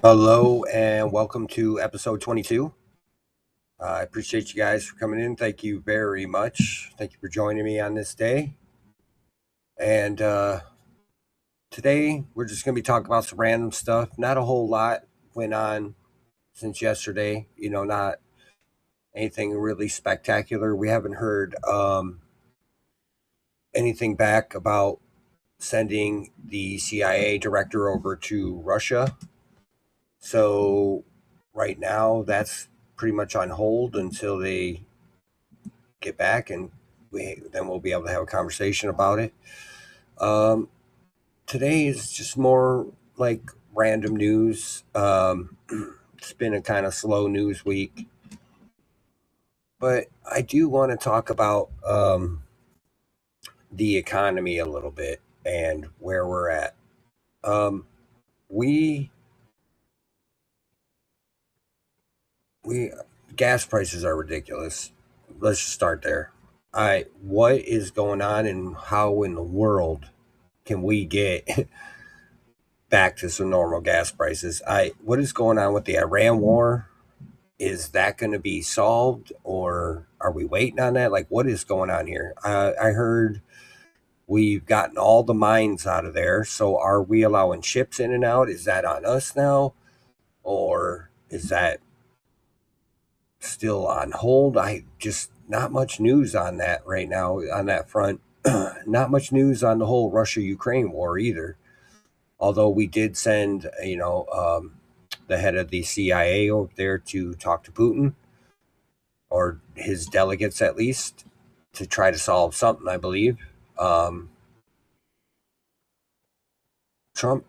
Hello and welcome to episode 22. I appreciate you guys for coming in. Thank you very much. Thank you for joining me on this day. And today we're just going to be talking about some random stuff. Not a whole lot went on since yesterday. Not anything really spectacular. We haven't heard anything back about sending the CIA director over to Russia. So right now, that's pretty much on hold until they get back, and then we'll be able to have a conversation about it. Um, Today is just more like random news. It's been a kind of slow news week, but I do want to talk about the economy a little bit and where we're at. Um, we we gas prices are ridiculous. Let's just start there. What is going on, and how in the world can we get back to some normal gas prices? What is going on with the Iran war? Is that going to be solved, or are we waiting on that? Like, what is going on here? I heard we've gotten all the mines out of there. So, are we allowing ships in and out? Is that on us now, or is that still on hold? I just not much news on that right now on that front. Not much news on the whole Russia Ukraine war either. Although we did send, the head of the CIA over there to talk to Putin, or his delegates at least, to try to solve something, I believe. Um, Trump,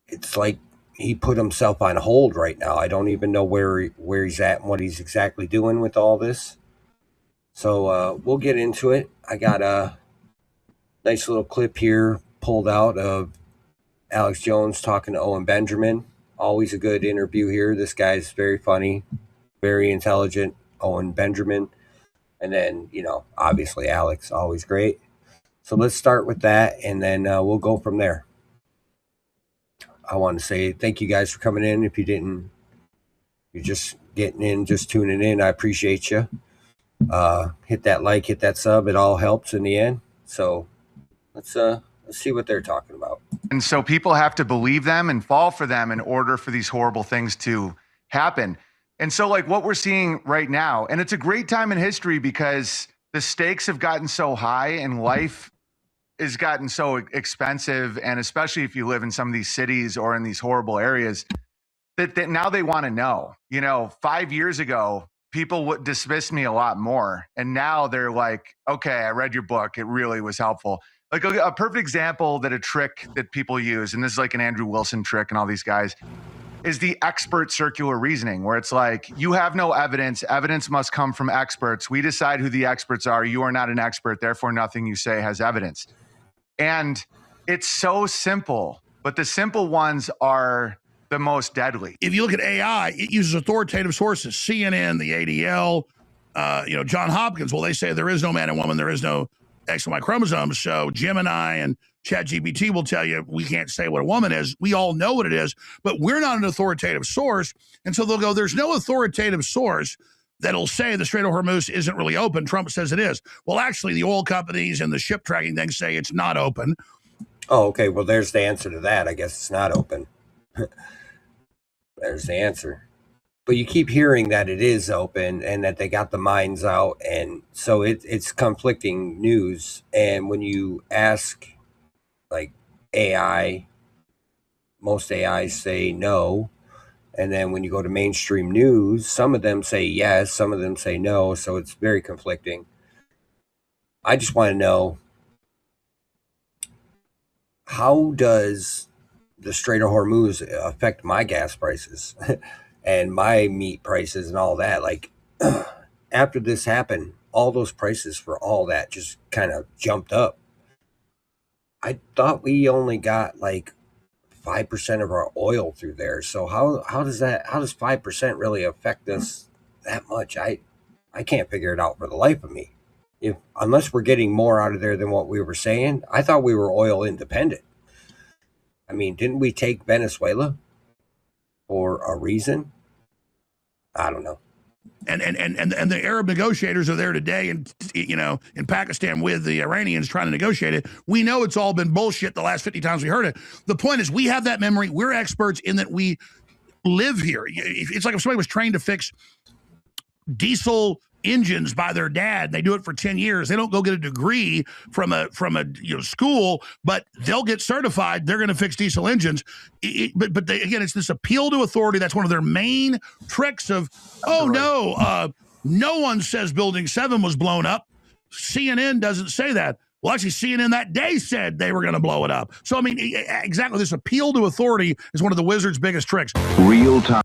it's like he put himself on hold right now. I don't even know where he's at and what he's exactly doing with all this. So we'll get into it. I got a nice little clip here pulled out of Alex Jones talking to Owen Benjamin. Always a good interview here. This guy's very funny, very intelligent. Owen Benjamin. And then, obviously Alex, always great. So let's start with that, and then we'll go from there. I want to say thank you guys for coming in. If you're just getting in, just tuning in, I appreciate you. Hit that like, hit that sub. It all helps in the end. So let's see what they're talking about. And so people have to believe them and fall for them in order for these horrible things to happen. And so, like what we're seeing right now, and it's a great time in history because the stakes have gotten so high and life has gotten so expensive. And especially if you live in some of these cities or in these horrible areas, that now they want to know. 5 years ago, people would dismiss me a lot more. And now they're like, okay, I read your book. It really was helpful. Like a perfect example that a trick that people use, and this is like an Andrew Wilson trick and all these guys, is the expert circular reasoning, where it's like, you have no evidence. Evidence must come from experts. We decide who the experts are. You are not an expert. Therefore, nothing you say has evidence. And it's so simple, but the simple ones are the most deadly. If you look at AI, it uses authoritative sources, CNN, the ADL, John Hopkins. Well, they say there is no man and woman, there is no X and Y chromosomes. So Gemini and ChatGPT will tell you we can't say what a woman is. We all know what it is, but we're not an authoritative source. And so they'll go, there's no authoritative source that'll say the Strait of Hormuz isn't really open. Trump says it is. Well, actually, the oil companies and the ship tracking things say it's not open. Oh, okay. Well, there's the answer to that. I guess it's not open. There's the answer. But you keep hearing that it is open and that they got the mines out, and so it's conflicting news. And when you ask, like, AI, most AIs say no, and then when you go to mainstream news, some of them say yes, some of them say no. So it's very conflicting. I just want to know, how does the Strait of Hormuz affect my gas prices and my meat prices and all that? Like, after this happened, all those prices for all that just kind of jumped up. I thought we only got like 5% of our oil through there. So how does 5% really affect us that much? I can't figure it out for the life of me. If Unless we're getting more out of there than what we were saying, I thought we were oil independent. I mean, didn't we take Venezuela for a reason? I don't know. And the Arab negotiators are there today, and in Pakistan with the Iranians trying to negotiate it. We know it's all been bullshit the last 50 times we heard it. The point is, we have that memory. We're experts in that we live here. It's like if somebody was trained to fix diesel engines by their dad. They do it for 10 years. They don't go get a degree from a school, but they'll get certified. They're going to fix diesel engines. But again, it's this appeal to authority. That's one of their main tricks of, no one says Building 7 was blown up. CNN doesn't say that. Well, actually, CNN that day said they were going to blow it up. So, I mean, exactly, this appeal to authority is one of the wizard's biggest tricks. Real time.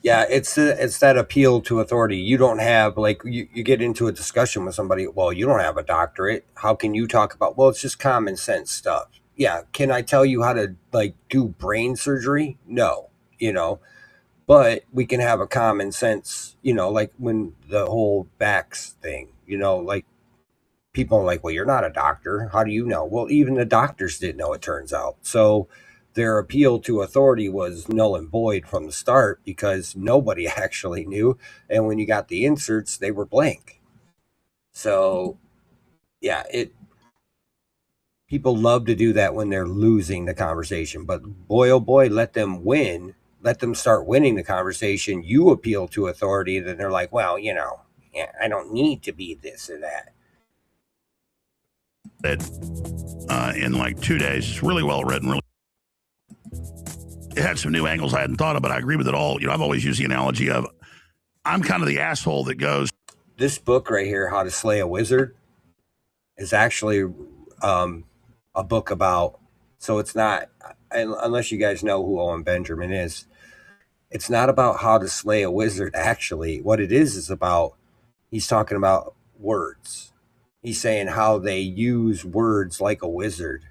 Yeah, it's that appeal to authority. You don't have, like, you get into a discussion with somebody, well, you don't have a doctorate. How can you talk about, well, it's just common sense stuff. Yeah, can I tell you how to, like, do brain surgery? No, but we can have a common sense, like when the whole vax thing, like people are like, well, you're not a doctor. How do you know? Well, even the doctors didn't know, it turns out. So their appeal to authority was null and void from the start because nobody actually knew. And when you got the inserts, they were blank. So, yeah, people love to do that when they're losing the conversation. But boy, oh boy, let them win. Let them start winning the conversation. You appeal to authority, then they're like, well, I don't need to be this or that. In like 2 days, it's really well written, really. It had some new angles I hadn't thought of, but I agree with it all. I've always used the analogy of I'm kind of the asshole that goes. This book right here, How to Slay a Wizard, is actually a book about, so it's not, unless you guys know who Owen Benjamin is, it's not about how to slay a wizard, actually. What it is about, he's talking about words. He's saying how they use words like a wizard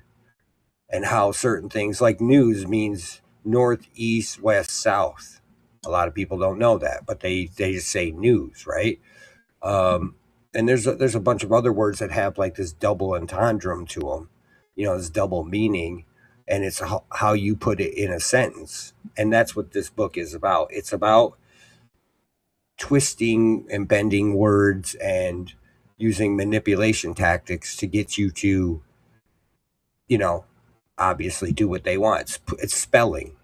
and how certain things like news means north, east, west, south. A lot of people don't know that, but they just say news, right? And there's a bunch of other words that have like this double entendre to them, this double meaning, and it's how you put it in a sentence. And that's what this book is about. It's about twisting and bending words and using manipulation tactics to get you to, obviously do what they want. It's spelling.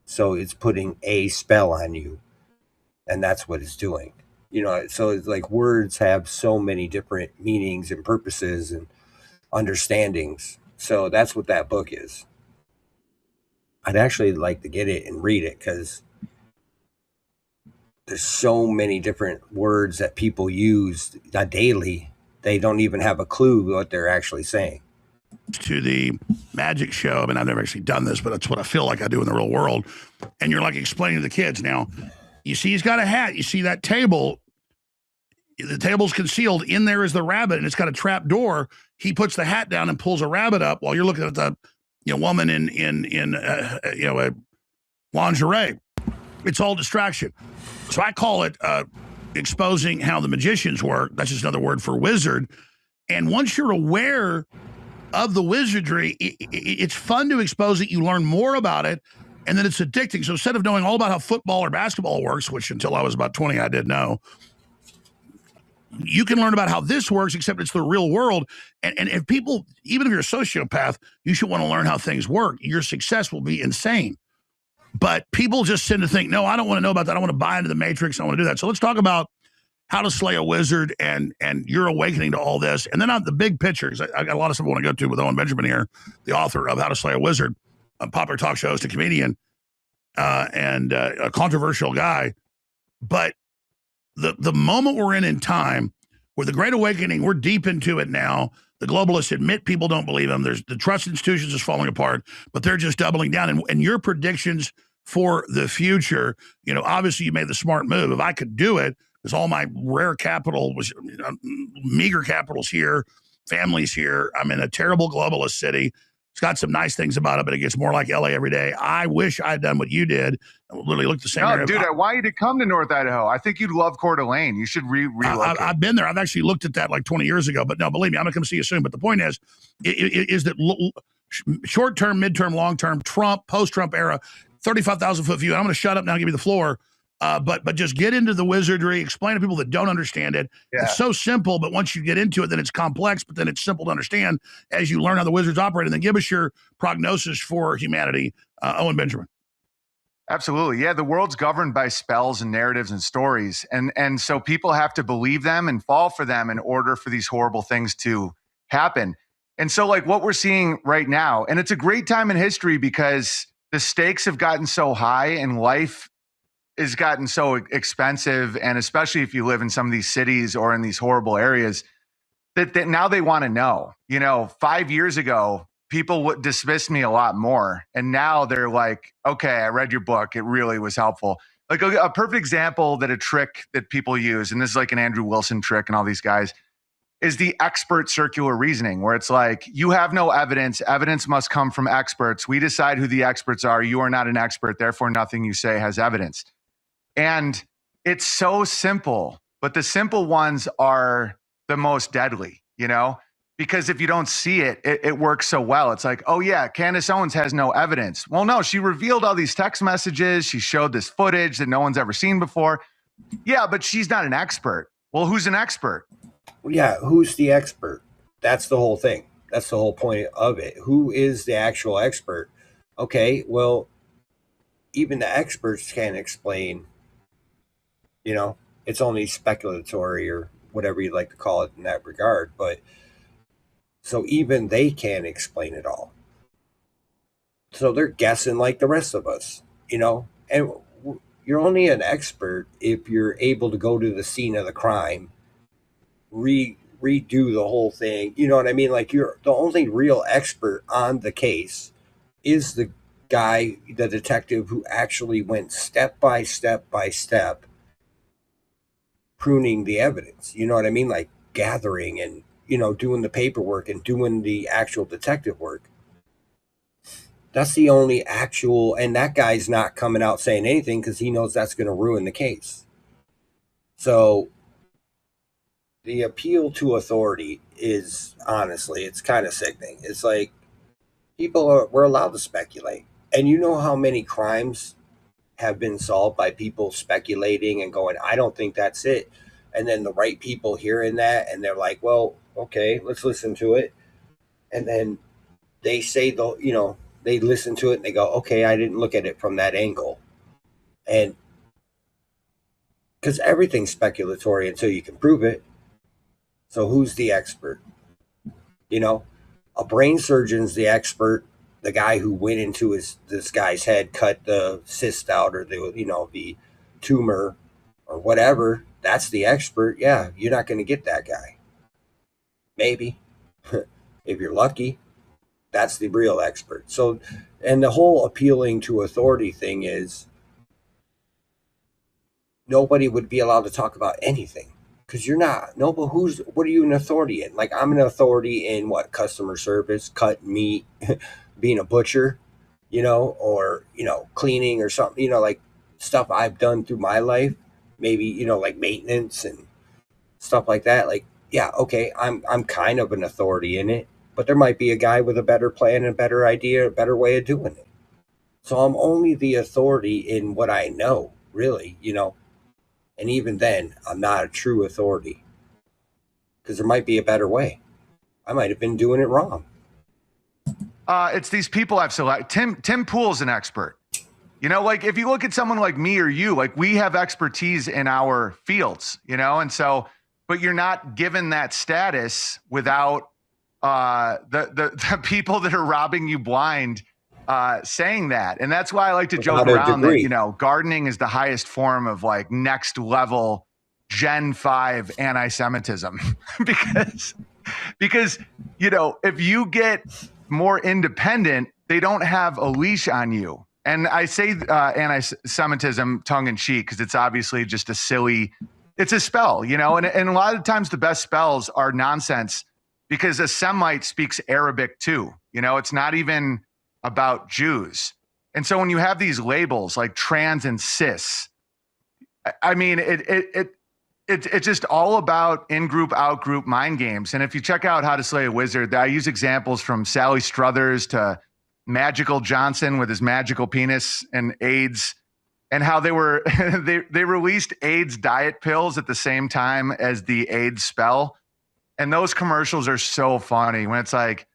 So it's putting a spell on you. And that's what it's doing. So it's like words have so many different meanings and purposes and understandings. So that's what that book is. I'd actually like to get it and read it because there's so many different words that people use daily. They don't even have a clue what they're actually saying. To the magic show. I mean, I've never actually done this, but it's what I feel like I do in the real world. And you're like explaining to the kids. Now, you see he's got a hat. You see that table. The table's concealed. In there is the rabbit, and it's got a trap door. He puts the hat down and pulls a rabbit up while you're looking at the woman in a lingerie. It's all distraction. So I call it exposing how the magicians work. That's just another word for wizard. And once you're aware of the wizardry, it's fun to expose it. You learn more about it, and then it's addicting. So instead of knowing all about how football or basketball works, which until I was about 20 I did know, you can learn about how this works, except it's the real world. And if people, even if you're a sociopath, you should want to learn how things work. Your success will be insane. But people just tend to think, no, I don't want to know about that. I want to buy into the matrix. I want to do that. So let's talk about how to slay a wizard and your awakening to all this. And then on the big picture, because I got a lot of stuff I want to go to with Owen Benjamin here, the author of How to Slay a Wizard, a popular talk show host, a comedian, and a controversial guy. But the moment we're in time, with the Great Awakening, we're deep into it now. The globalists admit people don't believe them. There's the trust institutions is falling apart, but they're just doubling down. And your predictions for the future, obviously you made the smart move. If I could do it, because all my rare capital was meager capitals here, families here. I'm in a terrible globalist city. It's got some nice things about it, but it gets more like LA every day. I wish I had done what you did. It literally looked the same. No, dude, I want you to come to North Idaho. I think you'd love Coeur d'Alene. You should relocate. I've been there. I've actually looked at that like 20 years ago. But no, believe me, I'm going to come see you soon. But the point is that short term, midterm, long term, Trump, post Trump era, 35,000 foot view. I'm going to shut up now and give you the floor. But just get into the wizardry, explain to people that don't understand it. Yeah. It's so simple, but once you get into it, then it's complex, but then it's simple to understand as you learn how the wizards operate. And then give us your prognosis for humanity, Owen Benjamin. Absolutely. Yeah, the world's governed by spells and narratives and stories. And so people have to believe them and fall for them in order for these horrible things to happen. And so like what we're seeing right now, and it's a great time in history because the stakes have gotten so high and life has gotten so expensive. And especially if you live in some of these cities or in these horrible areas, that now they want to know. 5 years ago, people would dismiss me a lot more. And now they're like, okay, I read your book. It really was helpful. Like a perfect example that a trick that people use, and this is like an Andrew Wilson trick and all these guys, is the expert circular reasoning, where it's like, you have no evidence. Evidence must come from experts. We decide who the experts are. You are not an expert. Therefore, nothing you say has evidence. And it's so simple, but the simple ones are the most deadly, because if you don't see it, it works so well. It's like, oh yeah, Candace Owens has no evidence. Well, no, she revealed all these text messages. She showed this footage that no one's ever seen before. Yeah, but she's not an expert. Well, who's an expert? Yeah, who's the expert? That's the whole thing. That's the whole point of it. Who is the actual expert? Okay, well, even the experts can't explain, it's only speculatory or whatever you'd like to call it in that regard. But so even they can't explain it all. So they're guessing like the rest of us, and you're only an expert if you're able to go to the scene of the crime, redo the whole thing. You know what I mean? Like, you're the only real expert on the case is the guy, the detective who actually went step by step by step pruning the evidence. You know what I mean? Like gathering and, doing the paperwork and doing the actual detective work. That's the only actual, and that guy's not coming out saying anything because he knows that's going to ruin the case. So the appeal to authority is, honestly, it's kind of sickening. It's like we're allowed to speculate. And you know how many crimes have been solved by people speculating and going, I don't think that's it. And then the right people hearing that and they're like, well, okay, let's listen to it. And then they say, they listen to it and they go, okay, I didn't look at it from that angle. And because everything's speculatory until you can prove it. So who's the expert? A brain surgeon's the expert. The guy who went into this guy's head, cut the cyst out or the tumor or whatever. That's the expert. Yeah, you're not going to get that guy. Maybe. If you're lucky, that's the real expert. So, and the whole appealing to authority thing is nobody would be allowed to talk about anything because you're not. No, but what are you an authority in? Like, I'm an authority in what? Customer service, cut meat, being a butcher, or, cleaning or something, like stuff I've done through my life, maybe, like maintenance and stuff like that. Like, yeah, okay, I'm kind of an authority in it, but there might be a guy with a better plan, a better idea, a better way of doing it. So I'm only the authority in what I know, really, and even then I'm not a true authority because there might be a better way. I might have been doing it wrong. It's these people I've selected. Tim Pool's an expert. Like if you look at someone like me or you, like we have expertise in our fields, and so, but you're not given that status without the people that are robbing you blind saying that. And that's why I like to joke around that, gardening is the highest form of like next level Gen 5 anti-Semitism because, if you get more independent, they don't have a leash on you. And I say anti-Semitism tongue in cheek because it's obviously just it's a spell, and a lot of times the best spells are nonsense because a Semite speaks Arabic too. It's not even about Jews. And so when you have these labels like trans and cis, I mean, it's just all about in-group, out-group mind games. And if you check out How to Slay a Wizard, I use examples from Sally Struthers to Magical Johnson with his magical penis and AIDS, and how they were they released AIDS diet pills at the same time as the AIDS spell. And those commercials are so funny when it's like,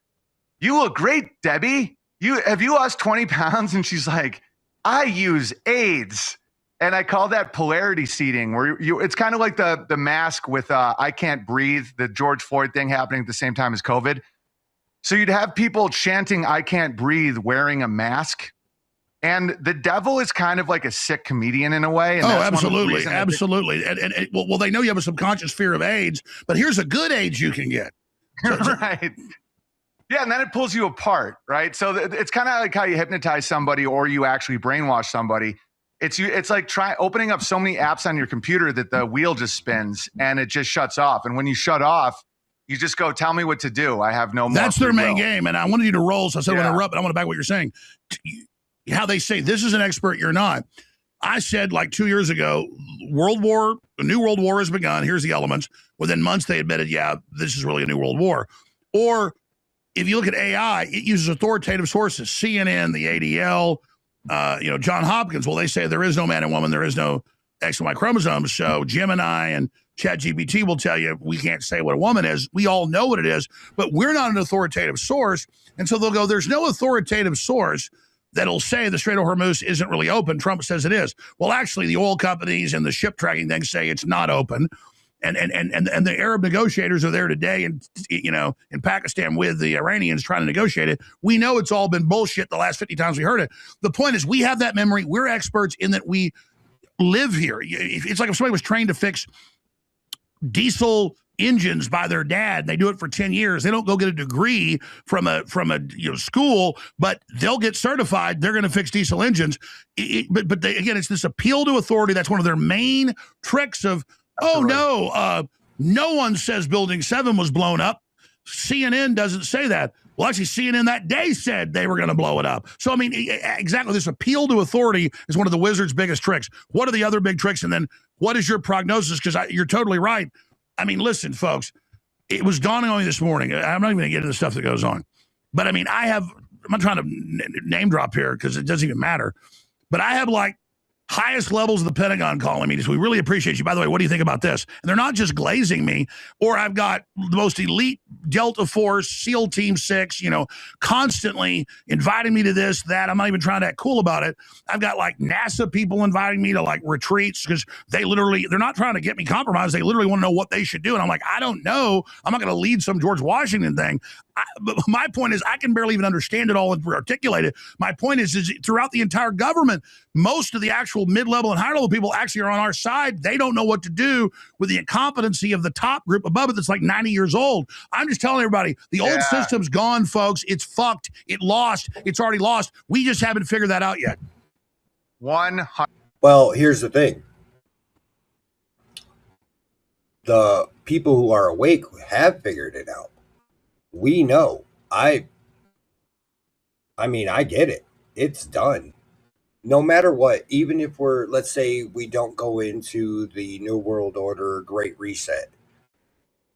"You look great, Debbie. Have you lost 20 pounds?" And she's like, "I use AIDS." And I call that polarity seating, where it's kind of like the mask with I Can't Breathe, the George Floyd thing happening at the same time as COVID. So you'd have people chanting "I can't breathe" wearing a mask. And the devil is kind of like a sick comedian in a way. And absolutely. Absolutely. And well, they know you have a subconscious fear of AIDS, but here's a good AIDS you can get. Right. Yeah, and then it pulls you apart, right? So it's kind of like how you hypnotize somebody or you actually brainwash somebody. It's like opening up so many apps on your computer that the wheel just spins and it just shuts off. And when you shut off, you just go, "Tell me what to do. I have no more." That's their main game. And I wanted you to roll, so I said I'm going to interrupt, but I want to back what you're saying. How they say, "This is an expert, you're not." I said like 2 years ago, a new world war has begun. Here's the elements. Within months, they admitted, yeah, this is really a new world war. Or if you look at AI, it uses authoritative sources, CNN, the ADL, John Hopkins. Well, they say there is no man and woman, there is no X and Y chromosomes. So Gemini and ChatGPT will tell you we can't say what a woman is. We all know what it is, but we're not an authoritative source. And so they'll go, there's no authoritative source that'll say the Strait of Hormuz isn't really open. Trump says it is. Well, actually, the oil companies and the ship tracking things say it's not open. And the Arab negotiators are there today in Pakistan with the Iranians trying to negotiate it. We know it's all been bullshit the last 50 times we heard it. The point is we have that memory. We're experts in that we live here. It's like if somebody was trained to fix diesel engines by their dad. They do it for 10 years. They don't go get a degree from a school, but they'll get certified. They're going to fix diesel engines. But again, it's this appeal to authority. That's one of their main tricks of, no one says Building 7 was blown up. CNN doesn't say that. Well, actually, CNN that day said they were going to blow it up. So, I mean, exactly, this appeal to authority is one of the wizard's biggest tricks. What are the other big tricks? And then what is your prognosis? Because you're totally right. I mean, listen, folks, it was dawning on me this morning. I'm not even going to get into the stuff that goes on. But, I mean, I'm not trying to name drop here because it doesn't even matter. But I have, like, highest levels of the Pentagon calling me. We really appreciate you. By the way, what do you think about this? And they're not just glazing me, or I've got the most elite Delta Force, SEAL Team 6, constantly inviting me to this, that. I'm not even trying to act cool about it. I've got like NASA people inviting me to like retreats because they're not trying to get me compromised. They literally want to know what they should do. And I'm like, I don't know. I'm not going to lead some George Washington thing. But my point is, I can barely even understand it all and articulate it. My point is throughout the entire government, most of the actual mid-level and higher-level people actually are on our side. They don't know what to do with the incompetency of the top group above it that's like 90 years old. I'm just telling everybody, the old system's gone, folks. It's fucked. It lost. It's already lost. We just haven't figured that out yet. Well, here's the thing. The people who are awake have figured it out. We know. I mean, I get it. It's done. No matter what, even if let's say we don't go into the New World Order Great Reset,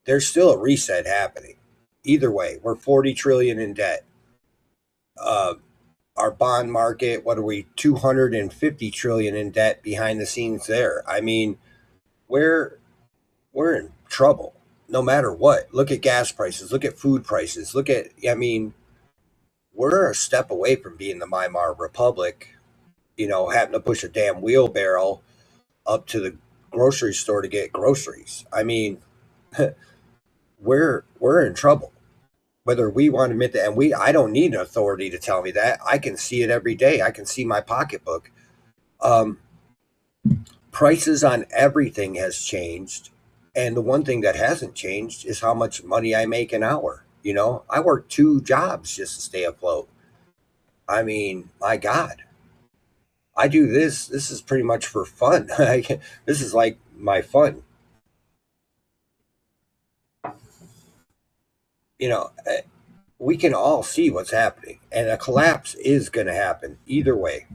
there's still a reset happening. Either way, we're 40 trillion in debt. Our bond market, what are we, 250 trillion in debt behind the scenes there. I mean, we're in trouble. No matter what. Look at gas prices. Look at food prices. We're a step away from being the Weimar Republic, having to push a damn wheelbarrow up to the grocery store to get groceries. I mean, we're in trouble. Whether we want to admit that, and I don't need an authority to tell me that. I can see it every day. I can see my pocketbook. Prices on everything has changed. And the one thing that hasn't changed is how much money I make an hour. I work 2 jobs just to stay afloat. I mean, my God, I do this. This is pretty much for fun. This is like my fun. We can all see what's happening, and a collapse is going to happen either way.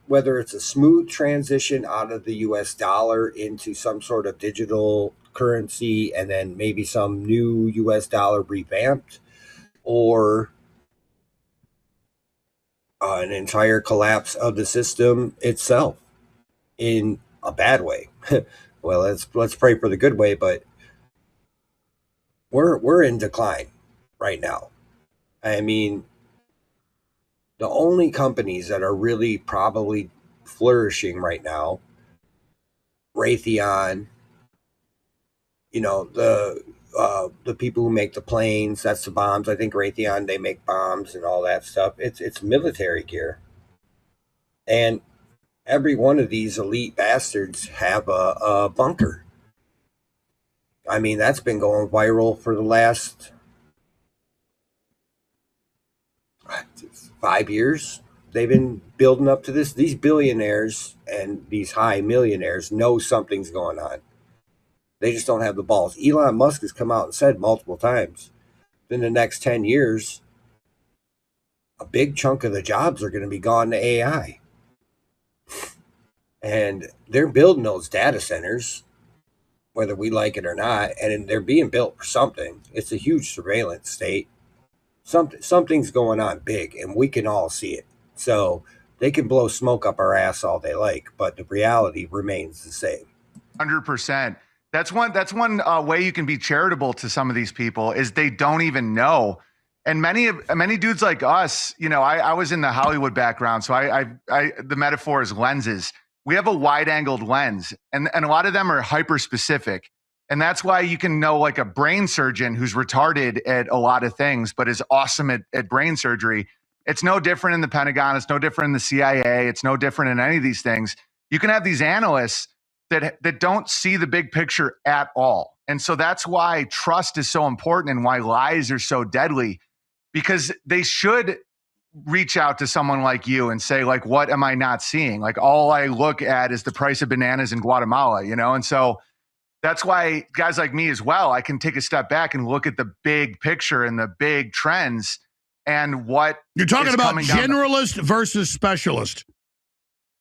whether it's a smooth transition out of the US dollar into some sort of digital currency and then maybe some new US dollar revamped, or an entire collapse of the system itself in a bad way. Well, let's pray for the good way, but we're in decline right now. I mean, the only companies that are really probably flourishing right now, Raytheon, the people who make the planes, that's the bombs. I think Raytheon, they make bombs and all that stuff. It's military gear, and every one of these elite bastards have a bunker. I mean, that's been going viral for the last 5 years. They've been building up to this. These billionaires and these high millionaires know something's going on. They just don't have the balls. Elon Musk has come out and said multiple times, in the next 10 years, a big chunk of the jobs are going to be gone to AI. And they're building those data centers, whether we like it or not, and they're being built for something. It's a huge surveillance state. Something's going on big, and we can all see it. So they can blow smoke up our ass all they like, but the reality remains the same. 100%. That's one way you can be charitable to some of these people is they don't even know. And many dudes like us, I was in the Hollywood background, so I the metaphor is lenses. We have a wide-angled lens, and a lot of them are hyper-specific. And that's why you can know like a brain surgeon who's retarded at a lot of things, but is awesome at brain surgery. It's no different in the Pentagon. It's no different in the CIA. It's no different in any of these things. You can have these analysts that don't see the big picture at all. And so that's why trust is so important and why lies are so deadly, because they should reach out to someone like you and say, like, what am I not seeing? Like, all I look at is the price of bananas in Guatemala, And so that's why guys like me as well, I can take a step back and look at the big picture and the big trends and what you're talking about, generalist versus specialist.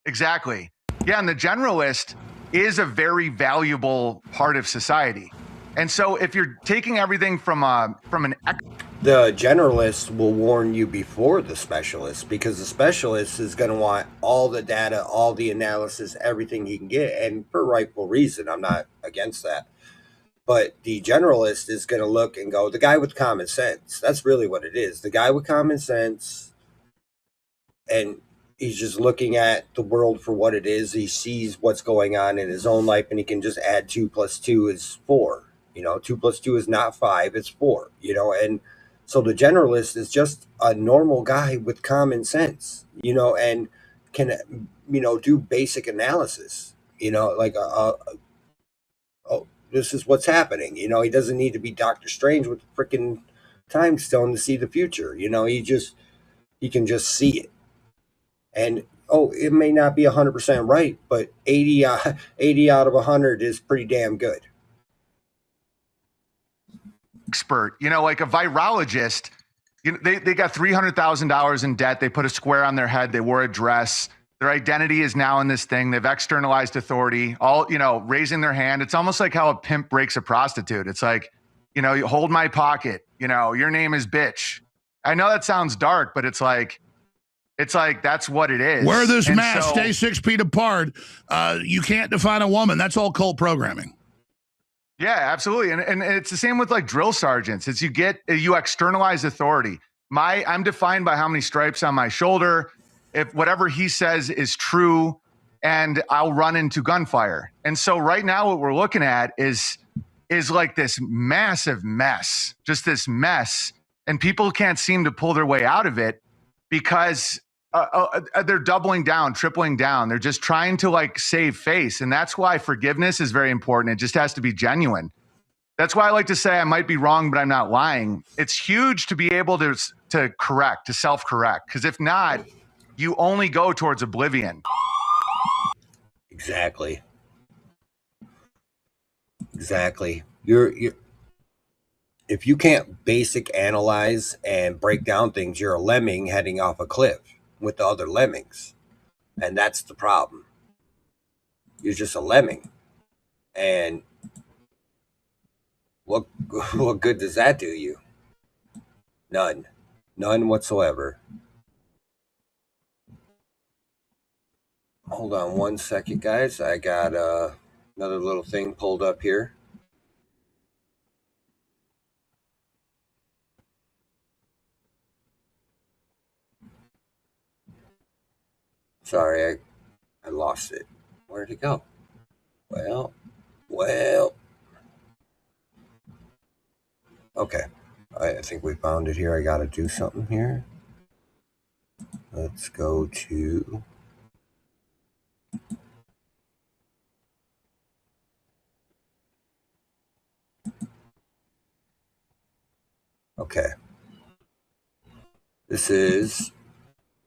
Exactly. Yeah. And the generalist is a very valuable part of society. And so if you're taking everything the generalist will warn you before the specialist, because the specialist is going to want all the data, all the analysis, everything he can get, and for rightful reason. I'm not against that. But the generalist is going to look and go, the guy with common sense. That's really what it is. The guy with common sense, and he's just looking at the world for what it is. He sees what's going on in his own life, and he can just add 2 + 2 is 4. 2 + 2 is not 5, it's 4, and so the generalist is just a normal guy with common sense, and can, do basic analysis, like, oh, this is what's happening. He doesn't need to be Dr. Strange with the freaking time stone to see the future. He can just see it. And, it may not be 100% right, but 80 out of 100 is pretty damn good. Expert, like a virologist, they got $300,000 in debt. They put a square on their head. They wore a dress. Their identity is now in this thing. They've externalized authority, all, raising their hand. It's almost like how a pimp breaks a prostitute. It's like, you hold my pocket, your name is bitch. I know that sounds dark, but it's like, that's what it is. Wear this mask, stay 6 feet apart. You can't define a woman. That's all cult programming. Yeah, absolutely. And it's the same with like drill sergeants. It's you externalize authority. I'm defined by how many stripes on my shoulder. If whatever he says is true, and I'll run into gunfire. And so right now what we're looking at is like this massive mess, just this mess. And people can't seem to pull their way out of it because they're doubling down, tripling down. They're just trying to like save face. And that's why forgiveness is very important. It just has to be genuine. That's why I like to say I might be wrong, but I'm not lying. It's huge to be able to correct, to self-correct. Because if not, you only go towards oblivion. Exactly. You're if you can't basic analyze and break down things, you're a lemming heading off a cliff with the other lemmings. And that's the problem. You're just a lemming. And what what good does that do you? None. None whatsoever. Hold on one second, guys. I got another little thing pulled up here. Sorry, I lost it. Where'd it go? Well. Okay. I think we found it here. I got to do something here. Let's go to... Okay. This is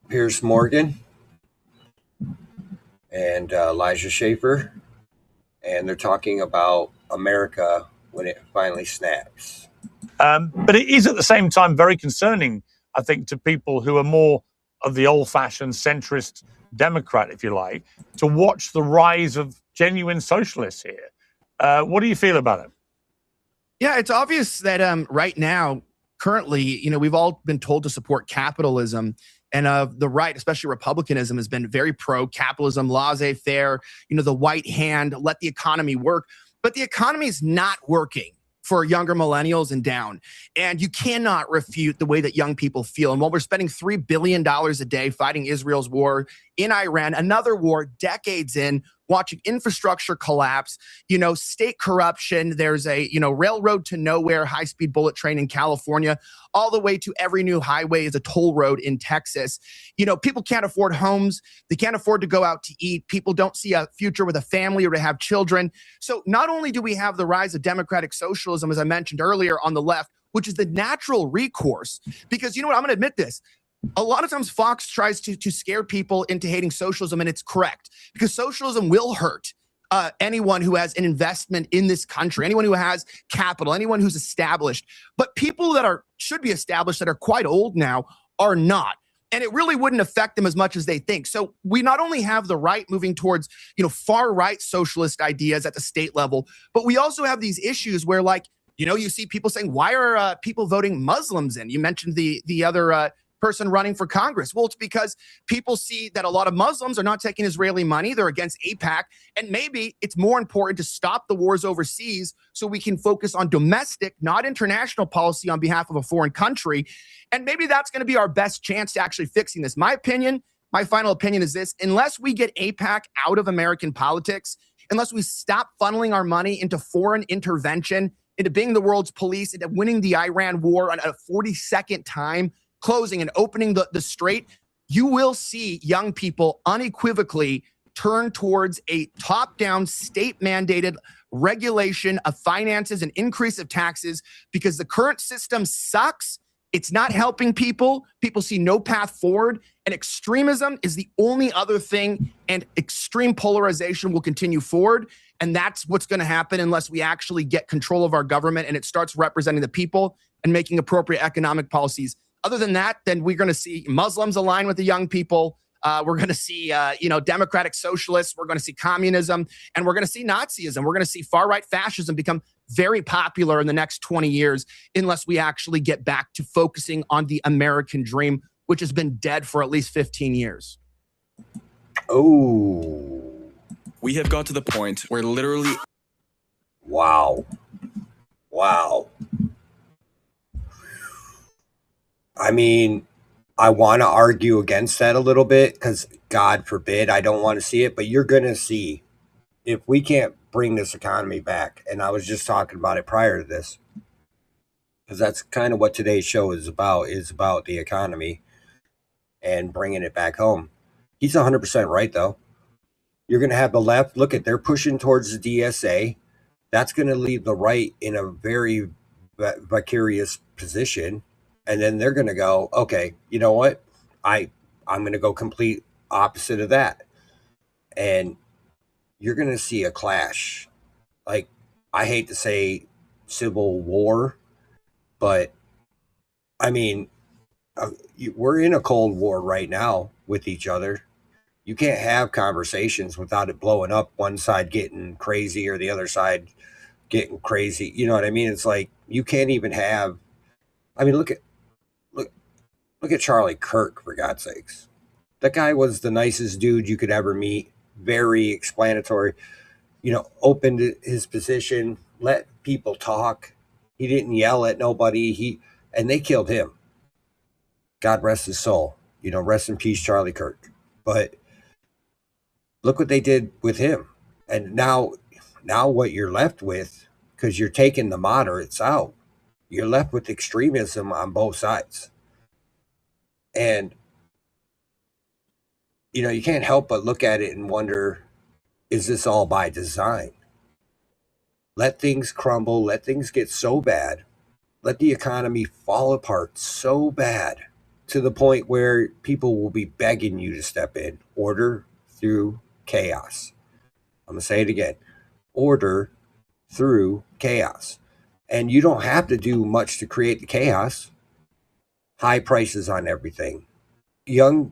Piers Morgan and Elijah Schaffer, and they're talking about America when it finally snaps. But it is at the same time very concerning, I think, to people who are more of the old-fashioned centrist Democrat, if you like, to watch the rise of genuine socialists here. What do you feel about it? Yeah, it's obvious that right now, currently, you know, we've all been told to support capitalism. And the right, especially Republicanism, has been very pro-capitalism, laissez-faire, you know, the white hand, let the economy work. But the economy is not working for younger millennials and down. And you cannot refute the way that young people feel. And while we're spending $3 billion a day fighting Israel's war in Iran, another war decades in, watching infrastructure collapse, you know, state corruption. There's a, you know, railroad to nowhere, high-speed bullet train in California, all the way to every new highway is a toll road in Texas. You know, people can't afford homes. They can't afford to go out to eat. People don't see a future with a family or to have children. So not only do we have the rise of democratic socialism, as I mentioned earlier, on the left, which is the natural recourse, because you know what, I'm going to admit this. A lot of times Fox tries to scare people into hating socialism, and it's correct, because socialism will hurt anyone who has an investment in this country, anyone who has capital, anyone who's established. But people that should be established that are quite old now are not. And it really wouldn't affect them as much as they think. So we not only have the right moving towards, you know, far right socialist ideas at the state level, but we also have these issues where, like, you know, you see people saying, why are people voting Muslims in? You mentioned the other person running for Congress. Well, it's because people see that a lot of Muslims are not taking Israeli money. They're against AIPAC. And maybe it's more important to stop the wars overseas so we can focus on domestic, not international policy on behalf of a foreign country. And maybe that's going to be our best chance to actually fixing this. My final opinion is this: unless we get AIPAC out of American politics, unless we stop funneling our money into foreign intervention, into being the world's police, into winning the Iran war on a 42nd time, closing and opening the strait, you will see young people unequivocally turn towards a top-down, state-mandated regulation of finances and increase of taxes, because the current system sucks. It's not helping people. People see no path forward, and extremism is the only other thing, and extreme polarization will continue forward. And that's what's going to happen unless we actually get control of our government and it starts representing the people and making appropriate economic policies. Other than that, then we're going to see Muslims align with the young people. We're going to see, democratic socialists. We're going to see communism, and we're going to see Nazism. We're going to see far-right fascism become very popular in the next 20 years unless we actually get back to focusing on the American dream, which has been dead for at least 15 years. Oh. We have got to the point where literally... Wow. I mean, I want to argue against that a little bit because, God forbid, I don't want to see it. But you're going to see, if we can't bring this economy back, and I was just talking about it prior to this, because that's kind of what today's show is about the economy and bringing it back home. He's 100% right, though. You're going to have the left. Look at, they're pushing towards the DSA. That's going to leave the right in a very vicarious position. And then they're going to go, okay, you know what? I'm going to go complete opposite of that. And you're going to see a clash. Like, I hate to say civil war, but I mean, we're in a cold war right now with each other. You can't have conversations without it blowing up, one side getting crazy or the other side getting crazy. You know what I mean? It's like you can't even have. I mean, look at Charlie Kirk, for God's sakes. That guy was the nicest dude you could ever meet. Very explanatory. Opened his position, let people talk. He didn't yell at nobody. And they killed him. God rest his soul. Rest in peace, Charlie Kirk. But look what they did with him. And now what you're left with, because you're taking the moderates out, you're left with extremism on both sides. And, you can't help but look at it and wonder, is this all by design? Let things crumble. Let things get so bad. Let the economy fall apart so bad to the point where people will be begging you to step in. Order through chaos. I'm going to say it again. Order through chaos. And you don't have to do much to create the chaos. High prices on everything. Young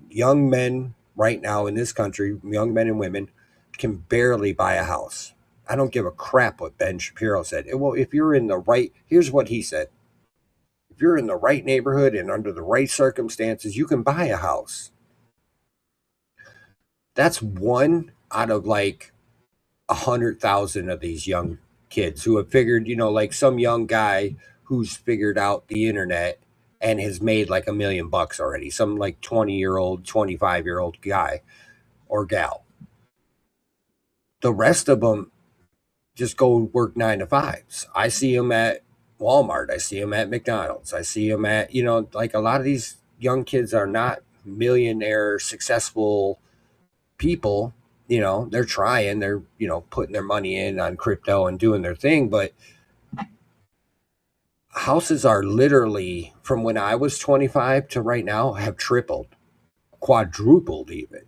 men right now in this country, young men and women, can barely buy a house. I don't give a crap what Ben Shapiro said. Well, if you're in the right, here's what he said. If you're in the right neighborhood and under the right circumstances, you can buy a house. That's one out of like 100,000 of these young kids who have figured, like some young guy who's figured out the internet and has made like $1 million already. Some like 20-year-old, 25-year-old guy or gal. The rest of them just go work 9 to 5s. I see them at Walmart. I see them at McDonald's. I see them at, like a lot of these young kids are not millionaire, successful people. They're trying, they're, putting their money in on crypto and doing their thing. But houses are literally, from when I was 25 to right now, have tripled, quadrupled even.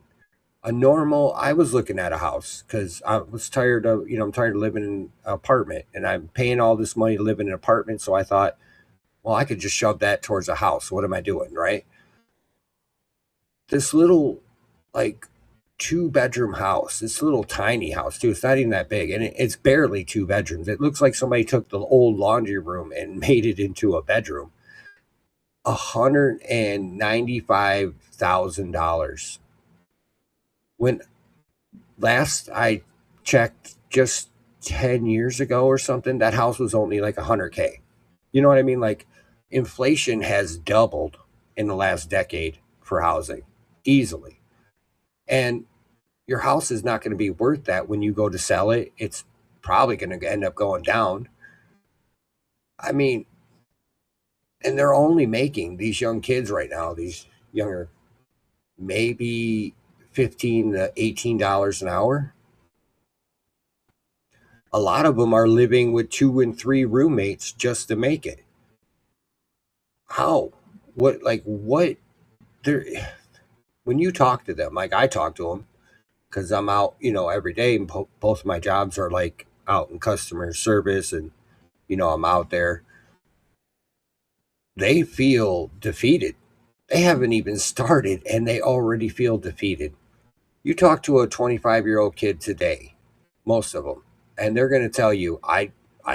I was looking at a house because I was tired of, I'm tired of living in an apartment, and I'm paying all this money to live in an apartment. So I thought, well, I could just shove that towards a house. What am I doing? Right. This little, like 2-bedroom house, this little tiny house too. It's not even that big. And it's barely 2 bedrooms. It looks like somebody took the old laundry room and made it into a bedroom. $195,000. When last I checked, just 10 years ago or something, that house was only like $100K. You know what I mean? Like, inflation has doubled in the last decade for housing, easily. And your house is not going to be worth that when you go to sell it. It's probably going to end up going down. I mean, and they're only making, these young kids right now, these younger, maybe $15 to $18 an hour. A lot of them are living with 2 and 3 roommates just to make it. How? What? When you talk to them, like I talk to them, because I'm out, every day, and both of my jobs are like out in customer service, and I'm out there. They feel defeated. They haven't even started, and they already feel defeated. You talk to a 25-year-old kid today, most of them, and they're going to tell you, I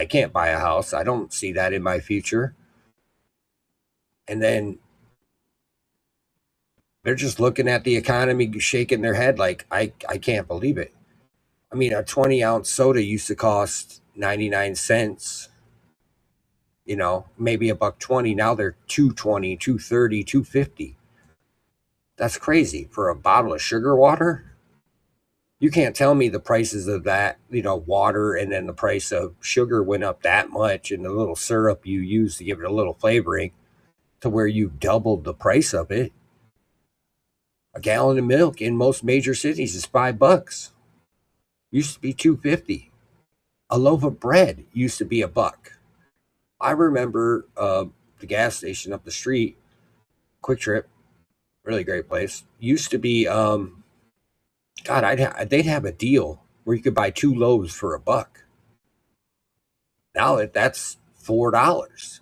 can't buy a house. I don't see that in my future. And then they're just looking at the economy, shaking their head like, I can't believe it. I mean, a 20-ounce soda used to cost 99 cents, maybe $1.20. Now they're $2.20, $2.30, $2.50. That's crazy for a bottle of sugar water. You can't tell me the prices of that, water, and then the price of sugar went up that much, and the little syrup you use to give it a little flavoring, to where you doubled the price of it. A gallon of milk in most major cities is $5. Used to be $2.50. A loaf of bread used to be $1. I remember the gas station up the street, Quick Trip, really great place. Used to be, they'd have a deal where you could buy 2 loaves for $1. Now that's $4.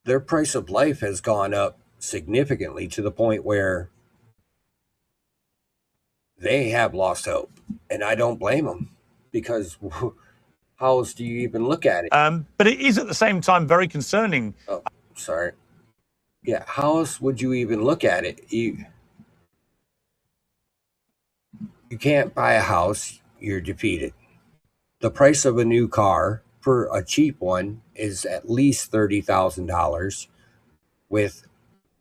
Their price of life has gone up significantly, to the point where they have lost hope, and I don't blame them, because how else do you even look at it? But it is at the same time very concerning. Oh, sorry. Yeah, how else would you even look at it? You can't buy a house, you're defeated. The price of a new car for a cheap one is at least $30,000 with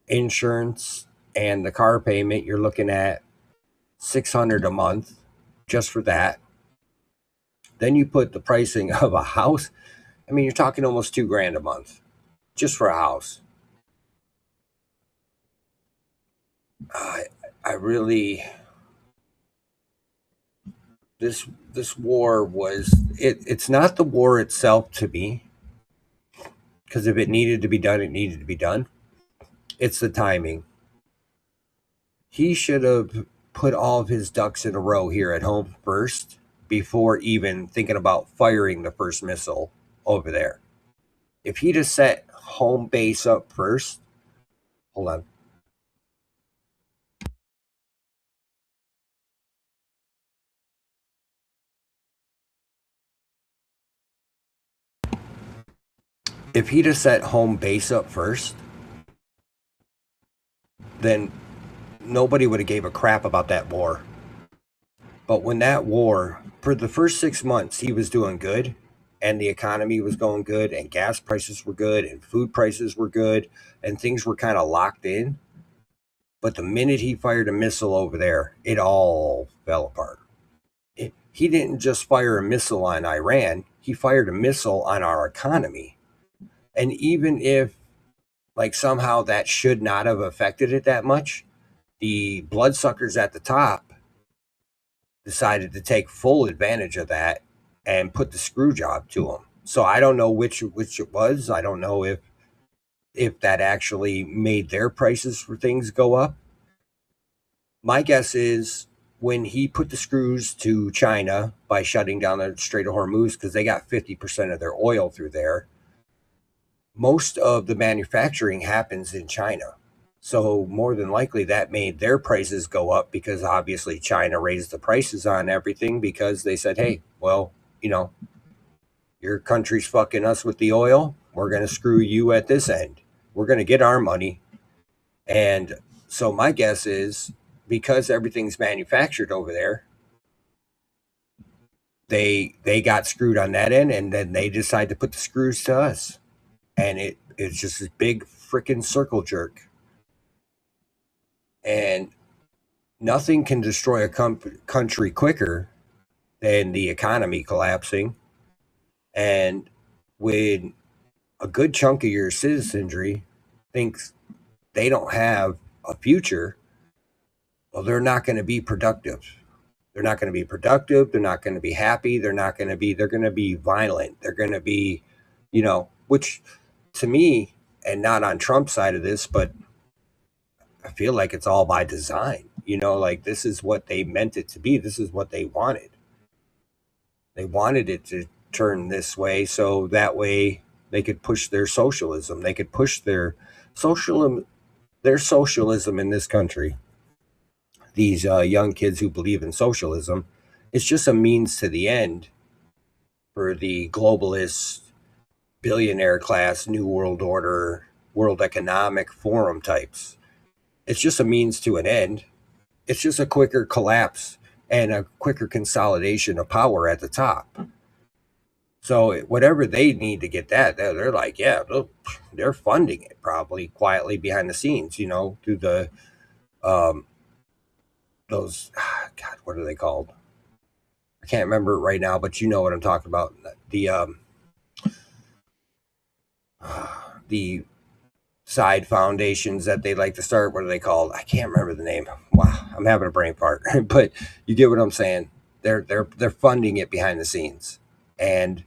insurance and the car payment. You're looking at $600 a month just for that. Then you put the pricing of a house. I mean, you're talking almost $2,000 a month just for a house. I really, this war was, it's not the war itself to me, because if it needed to be done, it needed to be done. It's the timing. He should have put all of his ducks in a row here at home first before even thinking about firing the first missile over there. If he'd have set home base up first, hold on. If he'd have set home base up first, then nobody would have gave a crap about that war. But when that war, for the first 6 months, he was doing good, and the economy was going good, and gas prices were good, and food prices were good, and things were kind of locked in. But the minute he fired a missile over there, it all fell apart. He didn't just fire a missile on Iran, he fired a missile on our economy. And even if, like, somehow that should not have affected it that much, the bloodsuckers at the top decided to take full advantage of that and put the screw job to them. So I don't know which it was. I don't know if that actually made their prices for things go up. My guess is when he put the screws to China by shutting down the Strait of Hormuz, because they got 50% of their oil through there, most of the manufacturing happens in China. So more than likely that made their prices go up, because obviously China raised the prices on everything because they said, hey, well, your country's fucking us with the oil. We're going to screw you at this end. We're going to get our money. And so my guess is, because everything's manufactured over there, they got screwed on that end, and then they decide to put the screws to us. And it's just this big freaking circle jerk. And nothing can destroy a country quicker than the economy collapsing. And when a good chunk of your citizenry thinks they don't have a future, well, they're not going to be productive. They're not going to be productive. They're not going to be happy. They're going to be violent. They're going to be, which to me, and not on Trump's side of this, but I feel like it's all by design. Like, this is what they meant it to be. This is what they wanted. They wanted it to turn this way, so that way they could push their socialism. They could push their socialism in this country. These young kids who believe in socialism, it's just a means to the end for the globalist, billionaire class, New World Order, World Economic Forum types. It's just a means to an end. It's just a quicker collapse and a quicker consolidation of power at the top. So whatever they need to get that, they're like, yeah, they're funding it probably quietly behind the scenes, through the those, God, what are they called? I can't remember it right now, but you know what I'm talking about. The side foundations that they like to start. What are they called? I can't remember the name. Wow, I'm having a brain fart. But you get what I'm saying. They're funding it behind the scenes, and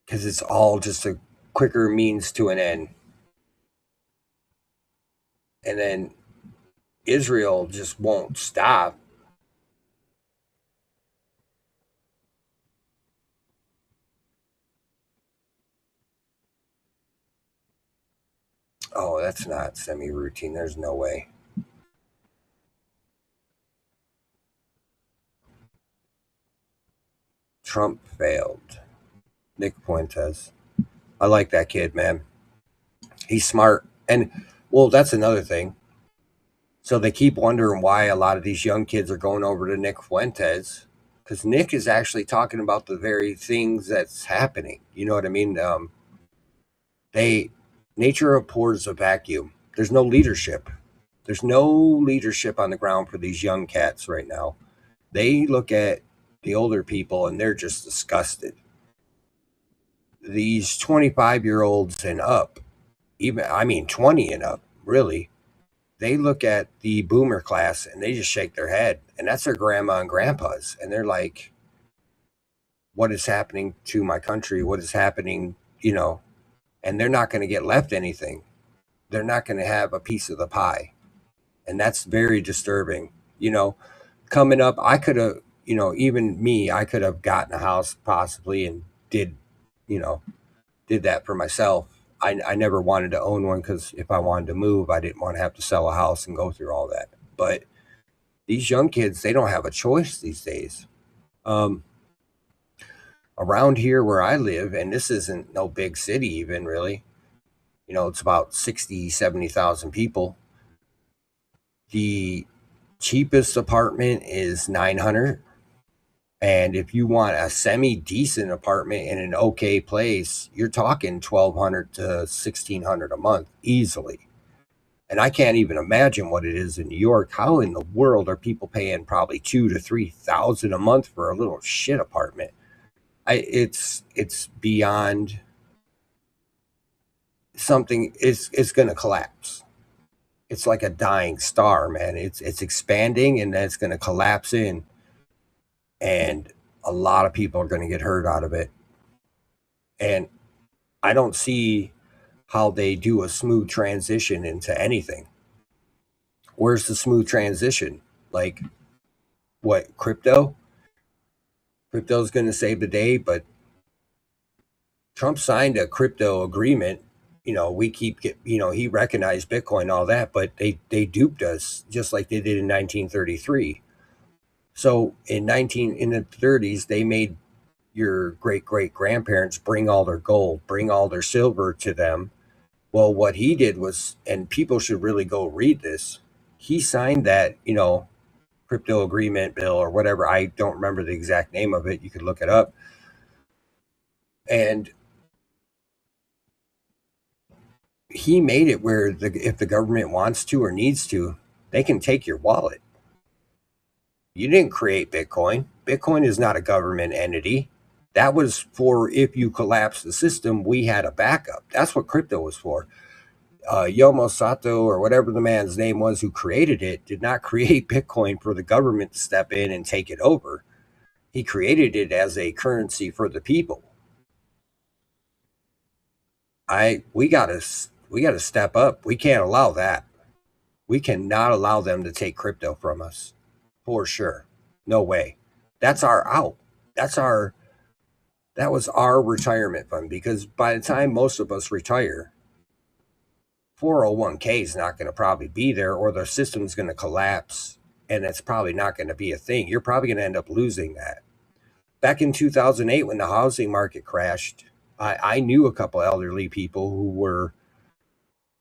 because it's all just a quicker means to an end. And then Israel just won't stop. Oh, that's not semi-routine. There's no way. Trump failed. Nick Fuentes. I like that kid, man. He's smart. And, well, that's another thing. So they keep wondering why a lot of these young kids are going over to Nick Fuentes, because Nick is actually talking about the very things that's happening. You know what I mean? Nature abhors a vacuum. There's no leadership. There's no leadership on the ground for these young cats right now. They look at the older people and they're just disgusted. These 25-year-olds and up, 20 and up, really, they look at the boomer class and they just shake their head. And that's their grandma and grandpas. And they're like, what is happening to my country? What is happening, And they're not going to get left anything. They're not going to have a piece of the pie. And that's very disturbing. Coming up, I could have, even me, I could have gotten a house possibly and did that for myself. I never wanted to own one because if I wanted to move, I didn't want to have to sell a house and go through all that. But these young kids, they don't have a choice these days. Around here where I live, and this isn't no big city even really, it's about 60, 70,000 people. The cheapest apartment is $900. And if you want a semi-decent apartment in an okay place, you're talking $1,200 to $1,600 a month easily. And I can't even imagine what it is in New York. How in the world are people paying probably $2,000 to $3,000 a month for a little shit apartment? It's beyond something. It's going to collapse. It's like a dying star, man. It's expanding and then it's going to collapse in. And a lot of people are going to get hurt out of it. And I don't see how they do a smooth transition into anything. Where's the smooth transition? Like, what, crypto? Crypto's going to save the day, but Trump signed a crypto agreement. He recognized Bitcoin, all that, but they duped us just like they did in 1933. So in the 30s, they made your great-great-grandparents bring all their gold, bring all their silver to them. Well, what he did was, and people should really go read this, he signed that, crypto agreement bill or whatever. I don't remember the exact name of it. You could look it up. And he made it where if the government wants to or needs to, they can take your wallet. You didn't create Bitcoin. Bitcoin is not a government entity. That was for if you collapse the system, we had a backup. That's what crypto was for. Yomo Sato, or whatever the man's name was who created it, did not create Bitcoin for the government to step in and take it over. He created it as a currency for the people. We gotta step up. We can't allow that. We cannot allow them to take crypto from us. For sure. No way. That's our out. That was our retirement fund, because by the time most of us retire, 401k is not going to probably be there, or the system's going to collapse, and it's probably not going to be a thing. You're probably going to end up losing that. Back in 2008, when the housing market crashed, I knew a couple elderly people who were,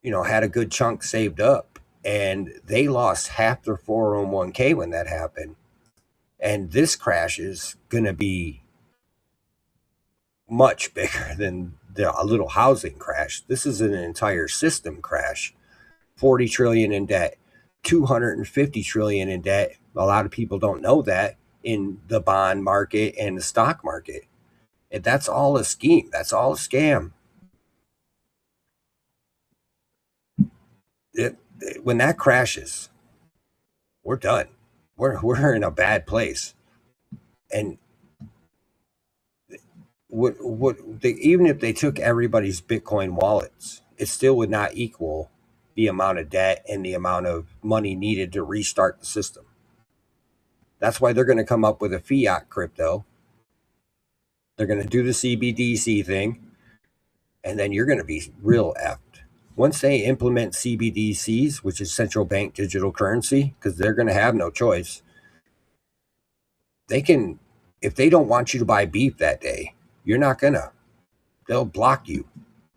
had a good chunk saved up. And they lost half their 401k when that happened. And this crash is going to be much bigger than a little housing crash. This is an entire system crash. 40 trillion in debt, 250 trillion in debt. A lot of people don't know that in the bond market and the stock market. And that's all a scheme. That's all a scam. When that crashes, we're done. We're in a bad place. And even if they took everybody's Bitcoin wallets, it still would not equal the amount of debt and the amount of money needed to restart the system. That's why they're going to come up with a fiat crypto. They're going to do the CBDC thing, and then you're going to be real effed. Once they implement CBDCs, which is central bank digital currency, because they're going to have no choice, they can If they don't want you to buy beef that day, you're not gonna. They'll block you.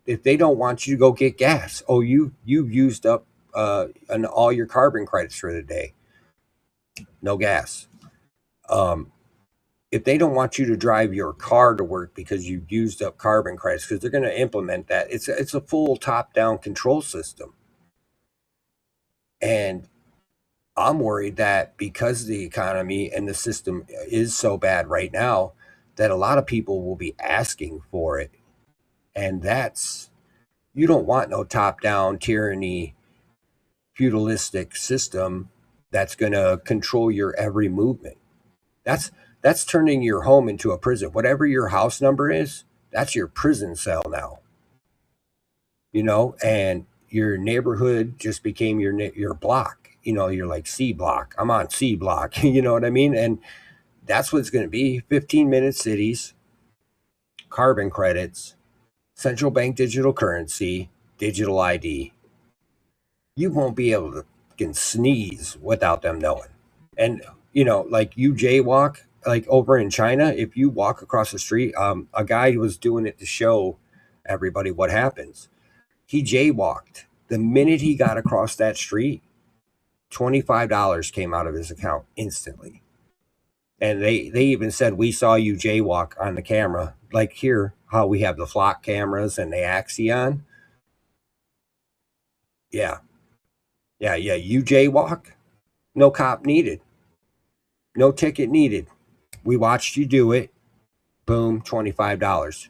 If they don't want you to go get gas, oh, you've used up all your carbon credits for the day. No gas. If they don't want you to drive your car to work because you've used up carbon credits, because they're going to implement that, it's a full top-down control system. And I'm worried that because the economy and the system is so bad right now, that a lot of people will be asking for it. And you don't want no top-down tyranny, feudalistic system that's going to control your every movement. That's turning your home into a prison. Whatever your house number is, that's your prison cell now. And your neighborhood just became your block. You're like C block. I'm on C block. You know what I mean? And that's what it's going to be. 15-minute cities, carbon credits, central bank digital currency, digital ID. You won't be able to fucking sneeze without them knowing. And, like you jaywalk, like over in China, if you walk across the street, a guy was doing it to show everybody what happens. He jaywalked. The minute he got across that street, $25 came out of his account instantly. And they even said, we saw you jaywalk on the camera. Like here, how we have the flock cameras and the Axion. Yeah. You jaywalk, no cop needed. No ticket needed. We watched you do it. Boom, $25.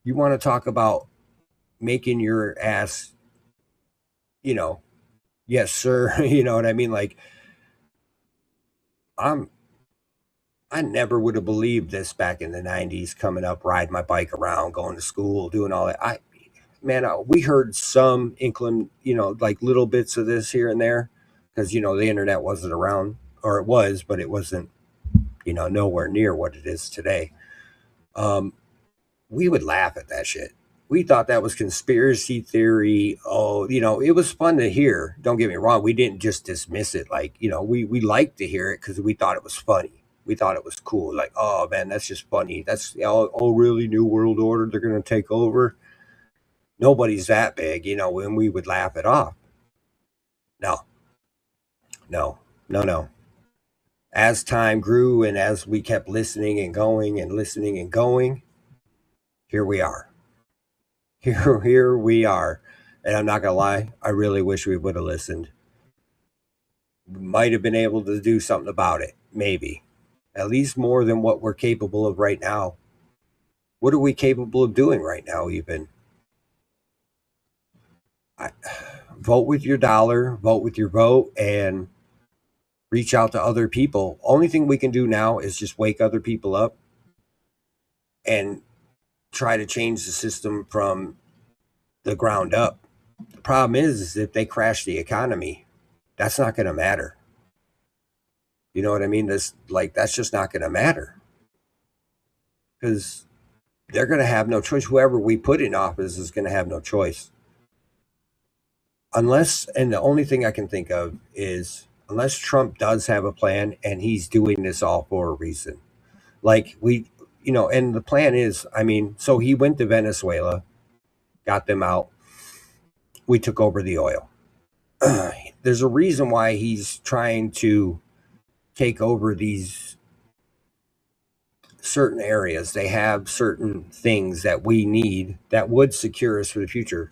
You want to talk about making your ass, yes, sir. You know what I mean? Like, I never would have believed this back in the 90s, coming up, riding my bike around, going to school, doing all that. We heard some inkling, like little bits of this here and there, because, the internet wasn't around, or it was, but it wasn't, nowhere near what it is today. We would laugh at that shit. We thought that was conspiracy theory. Oh, it was fun to hear. Don't get me wrong. We didn't just dismiss it. Like, we liked to hear it because we thought it was funny. We thought it was cool. Like, oh man, that's just funny. That's, oh really, New World Order, they're going to take over. Nobody's that big, when we would laugh it off. No. As time grew and as we kept listening and going, here we are. Here we are. And I'm not going to lie, I really wish we would have listened. We might have been able to do something about it, maybe. At least more than what we're capable of right now. What are we capable of doing right now, even? Vote with your dollar, vote with your vote, and reach out to other people. Only thing we can do now is just wake other people up and try to change the system from the ground up. The problem is if they crash the economy, that's not going to matter. You know what I mean? That's just not going to matter, because they're going to have no choice. Whoever we put in office is going to have no choice. Unless, and the only thing I can think of is, unless Trump does have a plan and he's doing this all for a reason. Like and the plan is, so he went to Venezuela, got them out. We took over the oil. There's a reason why he's trying to take over these certain areas. They have certain things that we need that would secure us for the future.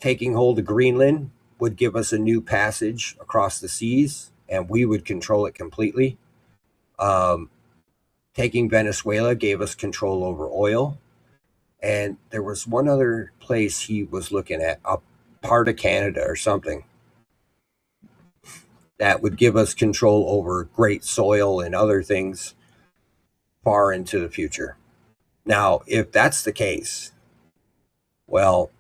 Taking hold of Greenland would give us a new passage across the seas, and we would control it completely. Taking Venezuela gave us control over oil. And there was one other place he was looking at, a part of Canada or something, that would give us control over great soil and other things far into the future. Now, if that's the case, well,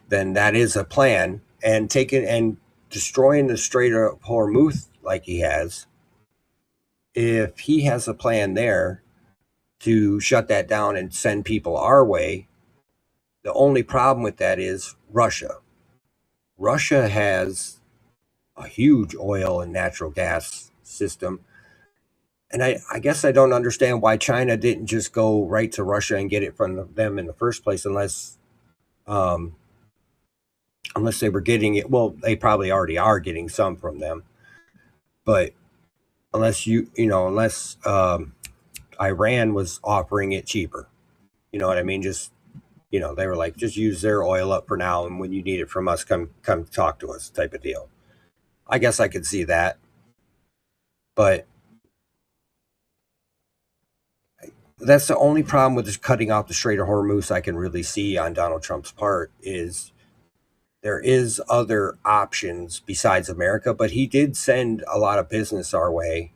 then that is a plan. And taking and destroying the Strait of Hormuz like he has, if he has a plan there to shut that down and send people our way, the only problem with that is Russia. Russia has a huge oil and natural gas system. And I guess I don't understand why China didn't just go right to Russia and get it from them in the first place, unless they were getting it. Well, they probably already are getting some from them, but unless Iran was offering it cheaper, you know what I mean? Just they were like, just use their oil up for now, and when you need it from us, come talk to us, type of deal. I guess I could see that, but that's the only problem with just cutting off the Strait of Hormuz I can really see on Donald Trump's part. Is there is other options besides America, but he did send a lot of business our way.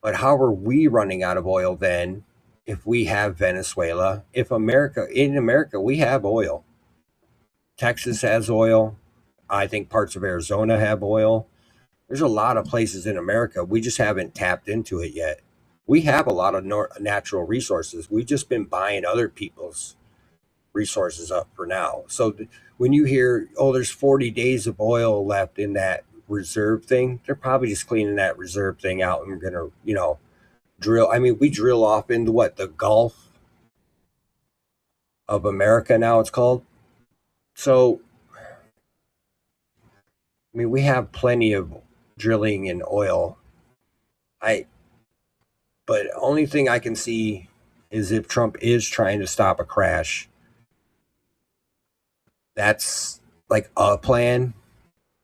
But how are we running out of oil then if we have Venezuela? In America, we have oil. Texas has oil. I think parts of Arizona have oil. There's a lot of places in America. We just haven't tapped into it yet. We have a lot of natural resources. We've just been buying other people's resources up for now. So when you hear, oh, there's 40 days of oil left in that reserve thing, they're probably just cleaning that reserve thing out and we're going to, drill. I mean, we drill off into the Gulf of America now it's called. So, I mean, we have plenty of drilling and oil. But only thing I can see is if Trump is trying to stop a crash, that's like a plan.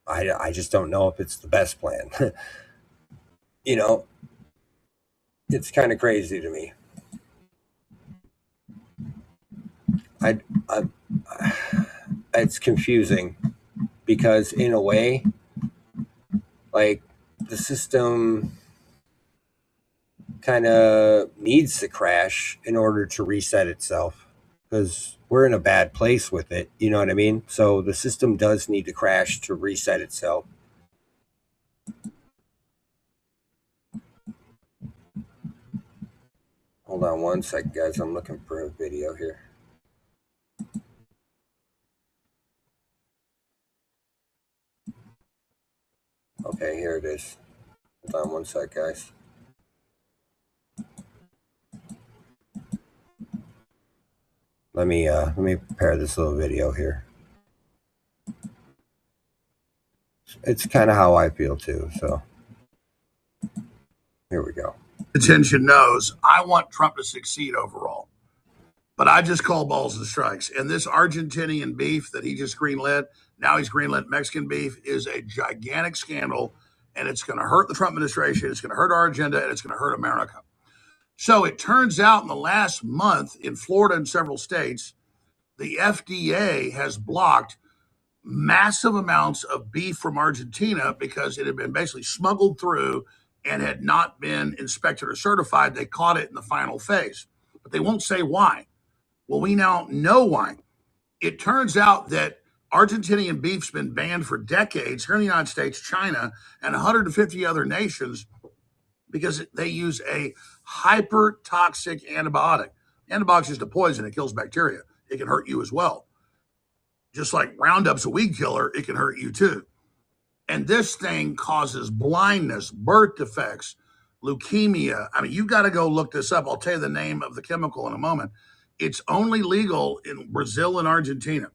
I just don't know if it's the best plan. It's kind of crazy to me. It's confusing because in a way, like the system kind of needs to crash in order to reset itself because we're in a bad place with it. You know what I mean? So the system does need to crash to reset itself. Hold on one sec, guys. I'm looking for a video here. Okay, here it is. Hold on one sec, guys. Let me prepare this little video here. It's kind of how I feel too. So here we go. Attention knows I want Trump to succeed overall, but I just call balls and strikes. And this Argentinian beef that he just greenlit, now he's greenlit Mexican beef, is a gigantic scandal, and it's going to hurt the Trump administration. It's going to hurt our agenda, and it's going to hurt America. So it turns out in the last month in Florida and several states, the FDA has blocked massive amounts of beef from Argentina because it had been basically smuggled through and had not been inspected or certified. They caught it in the final phase, but they won't say why. Well, we now know why. It turns out that Argentinian beef's been banned for decades here in the United States, China, and 150 other nations because they use a hyper toxic antibiotic. Antibiotics is a poison. It kills bacteria. It can hurt you as well. Just like Roundup's a weed killer, it can hurt you too. And this thing causes blindness, birth defects, leukemia. I mean, you got to go look this up. I'll tell you the name of the chemical in a moment. It's only legal in Brazil and Argentina,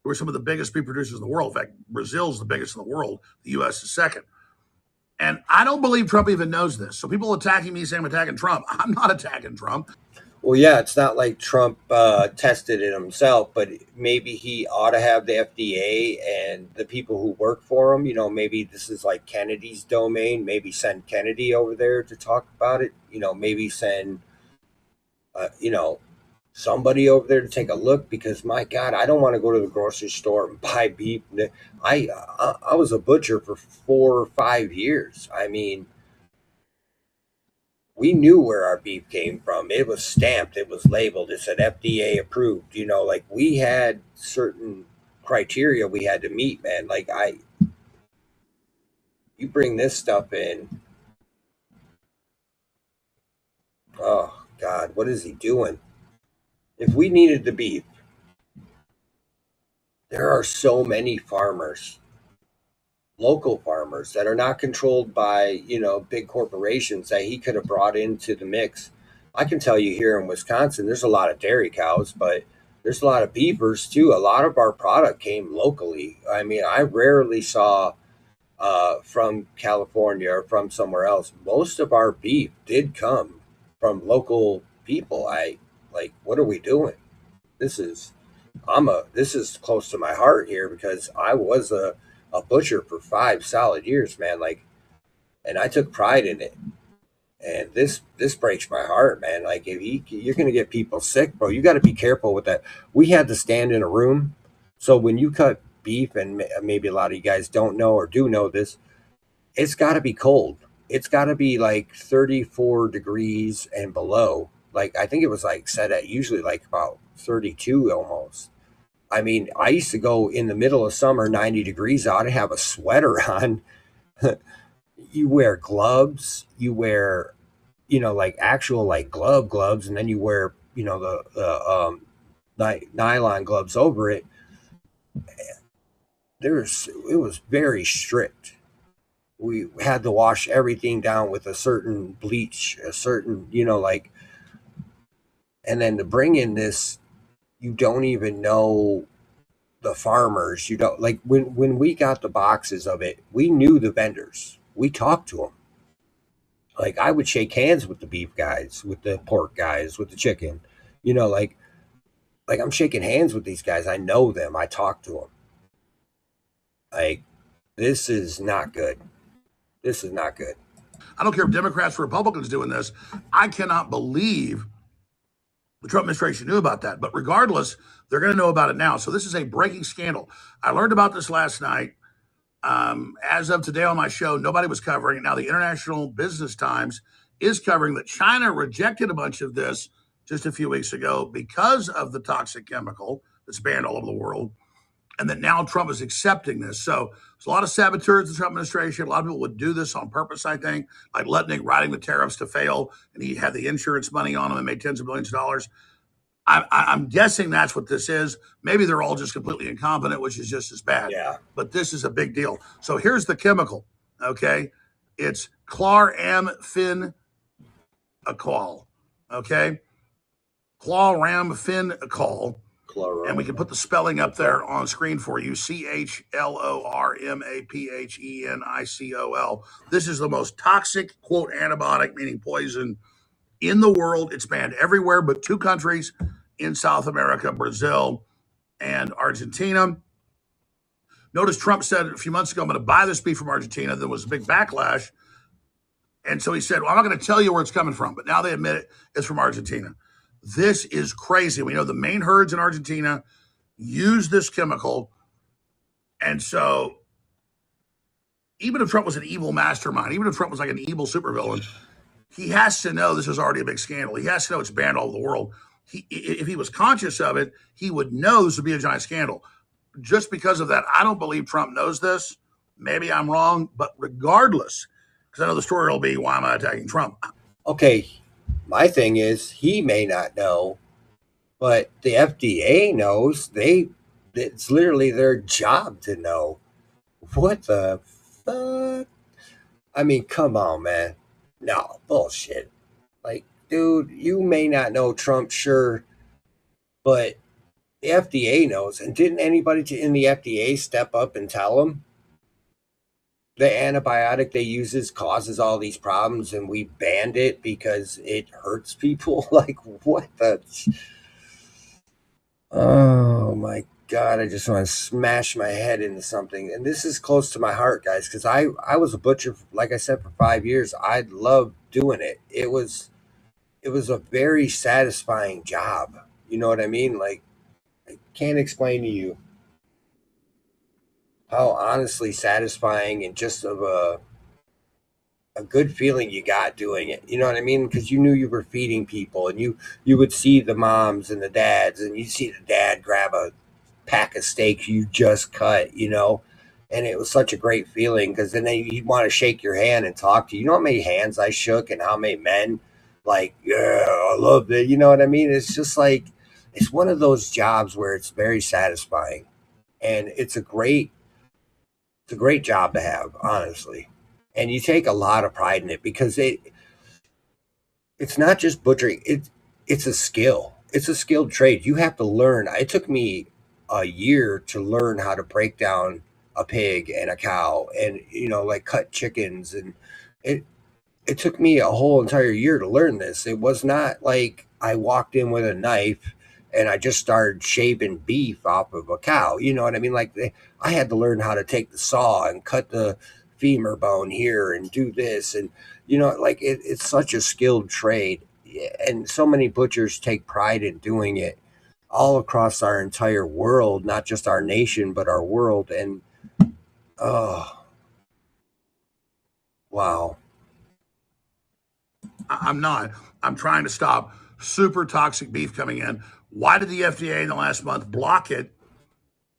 who are some of the biggest beef producers in the world. In fact, Brazil's the biggest in the world. The U.S. is second. And I don't believe Trump even knows this. So people attacking me saying I'm attacking Trump. I'm not attacking Trump. Well, yeah, it's not like Trump tested it himself, but maybe he ought to have the FDA and the people who work for him. Maybe this is like Kennedy's domain. Maybe send Kennedy over there to talk about it. Maybe send, somebody over there to take a look because, my God, I don't want to go to the grocery store and buy beef. I was a butcher for 4 or 5 years. I mean, we knew where our beef came from. It was stamped. It was labeled. It said FDA approved. Like we had certain criteria we had to meet, man. Like you bring this stuff in. Oh God, what is he doing? If we needed the beef, there are so many farmers local farmers that are not controlled by, big corporations that he could have brought into the mix. I can tell you here in Wisconsin, there's a lot of dairy cows, but there's a lot of beavers too. A lot of our product came locally. I mean, I rarely saw from California or from somewhere else. Most of our beef did come from local people. I like, what are we doing? This is this is close to my heart here because I was a butcher for 5 solid years, man. Like, and I took pride in it. And this breaks my heart, man. Like, if you're gonna get people sick, bro, you got to be careful with that. We had to stand in a room, so when you cut beef, and maybe a lot of you guys don't know or do know this, it's got to be cold. It's got to be like 34 degrees and below. Like, I think it was like set at usually like about 32 almost. I mean, I used to go in the middle of summer, 90 degrees out, and have a sweater on. You wear gloves, you wear, like actual like gloves, and then you wear, the nylon gloves over it. It was very strict. We had to wash everything down with a certain bleach, a certain, like, and then to bring in this, you don't even know the farmers. You don't, like, when we got the boxes of it, we knew the vendors. We talked to them. Like, I would shake hands with the beef guys, with the pork guys, with the chicken. Like I'm shaking hands with these guys. I know them. I talk to them. Like, this is not good. This is not good. I don't care if Democrats or Republicans doing this. I cannot believe the Trump administration knew about that. But regardless, they're going to know about it now. So this is a breaking scandal. I learned about this last night. As of today on my show, nobody was covering it. Now, the International Business Times is covering that China rejected a bunch of this just a few weeks ago because of the toxic chemical that's banned all over the world, and that now Trump is accepting this. So there's a lot of saboteurs in the Trump administration. A lot of people would do this on purpose, I think, like Lutnick writing the tariffs to fail, and he had the insurance money on him and made tens of billions of dollars. I'm guessing that's what this is. Maybe they're all just completely incompetent, which is just as bad. Yeah. But this is a big deal. So here's the chemical, okay? It's chloramphenicol, okay? Chloramphenicol. And we can put the spelling up there on screen for you. CHLORMAPHENICOL. This is the most toxic, quote, antibiotic, meaning poison, in the world. It's banned everywhere but 2 countries in South America, Brazil and Argentina. Notice Trump said a few months ago, I'm going to buy this beef from Argentina. There was a big backlash. And so he said, well, I'm not going to tell you where it's coming from. But now they admit it, it's from Argentina. This is crazy. We know the main herds in Argentina use this chemical. And so even if Trump was an evil mastermind, even if Trump was like an evil supervillain, he has to know this is already a big scandal. He has to know it's banned all over the world. If he was conscious of it, he would know this would be a giant scandal. Just because of that, I don't believe Trump knows this. Maybe I'm wrong, but regardless, because I know the story will be, why am I attacking Trump? Okay, my thing is, he may not know, but the FDA knows. It's literally their job to know. What the fuck? I mean, come on, man. No, bullshit. Like, dude, you may not know Trump, sure, but the FDA knows. And didn't anybody in the FDA step up and tell them the antibiotic they uses causes all these problems and we banned it because it hurts people? Like, what the? Oh my God, I just want to smash my head into something. And this is close to my heart, guys, because I was a butcher, like I said, for 5 years. I loved doing it. It was a very satisfying job. You know what I mean? Like, I can't explain to you how honestly satisfying and just of a good feeling you got doing it. You know what I mean? Because you knew you were feeding people, and you would see the moms and the dads, and you see the dad grab a pack of steak you just cut, and it was such a great feeling because then he'd want to shake your hand and talk to you. You know how many hands I shook and how many men, like, yeah, I love it. You know what I mean? It's just like, it's one of those jobs where it's very satisfying, and it's a great It's a great job to have, honestly. And you take a lot of pride in it because it's not just butchering. It's a skill. It's a skilled trade. You have to learn. It took me a year to learn how to break down a pig and a cow and like cut chickens, and it it took me a whole entire year to learn this. It was not like I walked in with a knife and I just started shaving beef off of a cow. You know what I mean? Like I had to learn how to take the saw and cut the femur bone here and do this. And, like it's such a skilled trade. And so many butchers take pride in doing it all across our entire world, not just our nation, but our world. And, oh, wow. I'm not. I'm trying to stop super toxic beef coming in. Why did the FDA in the last month block it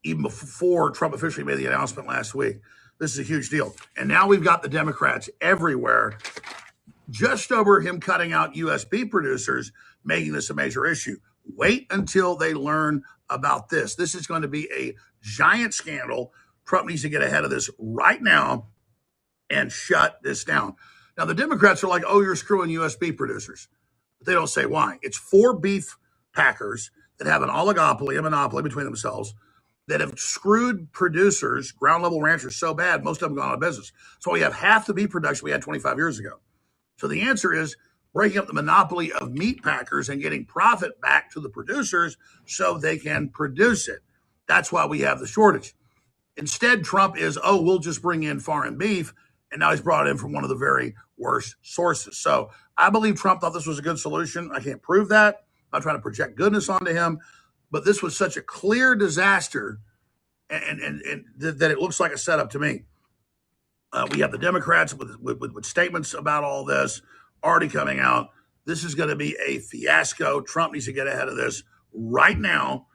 even before Trump officially made the announcement last week? This is a huge deal. And now we've got the Democrats everywhere just over him cutting out U.S. beef producers, making this a major issue. Wait until they learn about this. This is going to be a giant scandal. Trump needs to get ahead of this right now and shut this down. Now, the Democrats are like, oh, you're screwing U.S. beef producers. But they don't say why. It's 4 beef packers that have an oligopoly, a monopoly between themselves, that have screwed producers, ground level ranchers, so bad, most of them gone out of business. So we have half the beef production we had 25 years ago. So the answer is breaking up the monopoly of meat packers and getting profit back to the producers so they can produce it. That's why we have the shortage. Instead, Trump is, oh, we'll just bring in foreign beef. And now he's brought it in from one of the very worst sources. So I believe Trump thought this was a good solution. I can't prove that. I'm not trying to project goodness onto him. But this was such a clear disaster and that it looks like a setup to me. We have the Democrats with statements about all this already coming out. This is going to be a fiasco. Trump needs to get ahead of this right now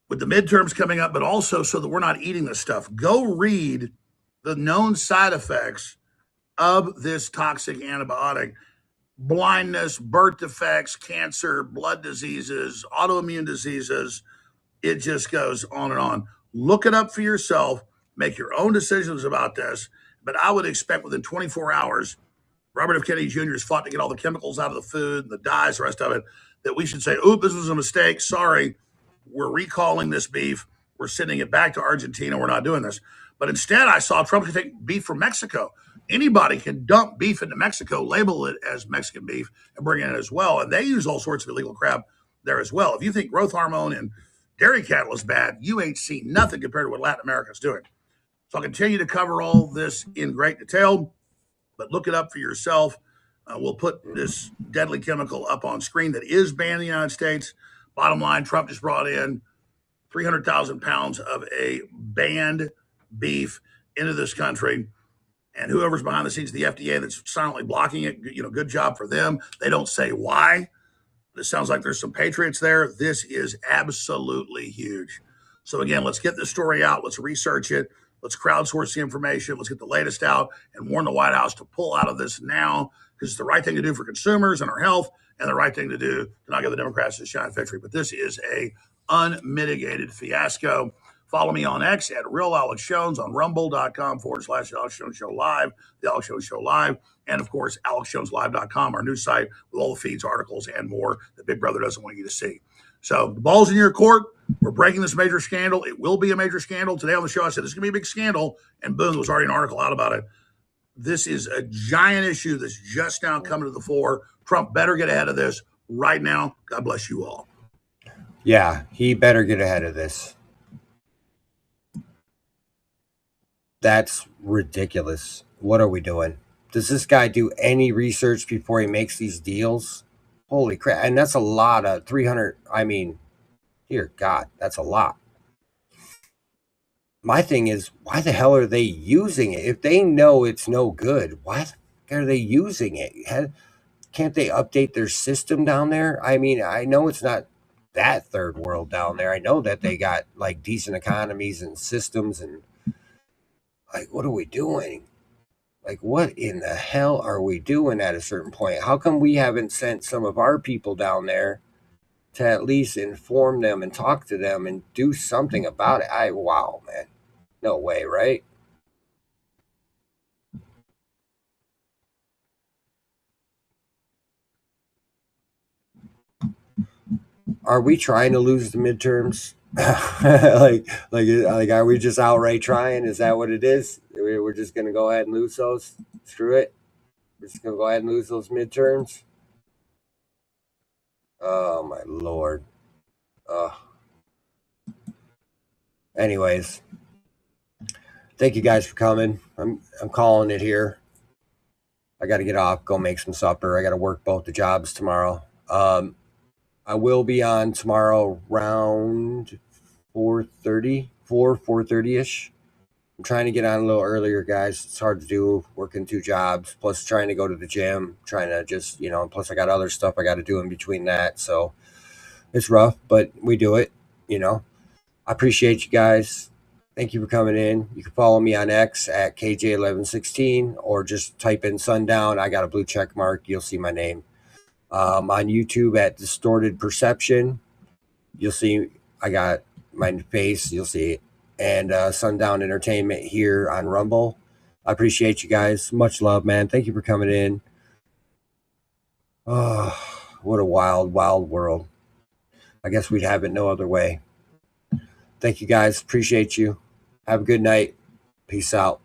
with the midterms coming up, but also so that we're not eating this stuff. Go read the known side effects of this toxic antibiotic: blindness, birth defects, cancer, blood diseases, autoimmune diseases. It just goes on and on. Look it up for yourself. Make your own decisions about this. But I would expect within 24 hours, Robert F. Kennedy Jr. has fought to get all the chemicals out of the food, the dyes, the rest of it, that we should say, oop, this was a mistake. Sorry, we're recalling this beef. We're sending it back to Argentina. We're not doing this. But instead, I saw Trump could take beef from Mexico. Anybody can dump beef into Mexico, label it as Mexican beef, and bring it in as well. And they use all sorts of illegal crap there as well. If you think growth hormone in dairy cattle is bad, you ain't seen nothing compared to what Latin America is doing. So I'll continue to cover all this in great detail, but look it up for yourself. We'll put this deadly chemical up on screen that is banned in the United States. Bottom line, Trump just brought in 300,000 pounds of a banned beef into this country. And whoever's behind the scenes of the FDA that's silently blocking it, good job for them. They don't say why. But it sounds like there's some patriots there. This is absolutely huge. So again, let's get this story out. Let's research it. Let's crowdsource the information. Let's get the latest out and warn the White House to pull out of this now, because it's the right thing to do for consumers and our health, and the right thing to do to not give the Democrats a shine victory. But this is a unmitigated fiasco. Follow me on X at Real Alex Jones, on rumble.com/The Alex Jones Show Live, The Alex Jones Show Live, and of course, AlexJonesLive.com, our news site with all the feeds, articles, and more that Big Brother doesn't want you to see. So the ball's in your court. We're breaking this major scandal. It will be a major scandal. Today on the show, I said this is going to be a big scandal, and boom, there was already an article out about it. This is a giant issue that's just now coming to the fore. Trump better get ahead of this right now. God bless you all. Yeah, he better get ahead of this. That's ridiculous. What are we doing? Does this guy do any research before he makes these deals? Holy crap. And that's a lot of 300. I mean, dear God, that's a lot. My thing is, why the hell are they using it? If they know it's no good, why are they using it? Can't they update their system down there? I mean, I know it's not that third world down there. I know that they got like decent economies and systems, and like, what are we doing? Like, what in the hell are we doing at a certain point? How come we haven't sent some of our people down there to at least inform them and talk to them and do something about it? Wow, man. No way, right? Are we trying to lose the midterms? like, are we just outright trying? Is that what it is? We're just gonna go ahead and lose those. Screw it. We're just gonna go ahead and lose those midterms. Oh my lord. Anyways, thank you guys for coming. I'm calling it here. I got to get off, go make some supper. I got to work both the jobs tomorrow. I will be on tomorrow around 4:30-ish. I'm trying to get on a little earlier, guys. It's hard to do, working 2 jobs, plus trying to go to the gym, trying to just, plus I got other stuff I got to do in between that. So it's rough, but we do it, I appreciate you guys. Thank you for coming in. You can follow me on X at KJ1116 or just type in Sundown. I got a blue check mark. You'll see my name. On YouTube at Distorted Perception. You'll see I got my face. You'll see it. And Sundown Entertainment here on Rumble. I appreciate you guys. Much love, man. Thank you for coming in. Oh, what a wild, wild world. I guess we'd have it no other way. Thank you guys. Appreciate you. Have a good night. Peace out.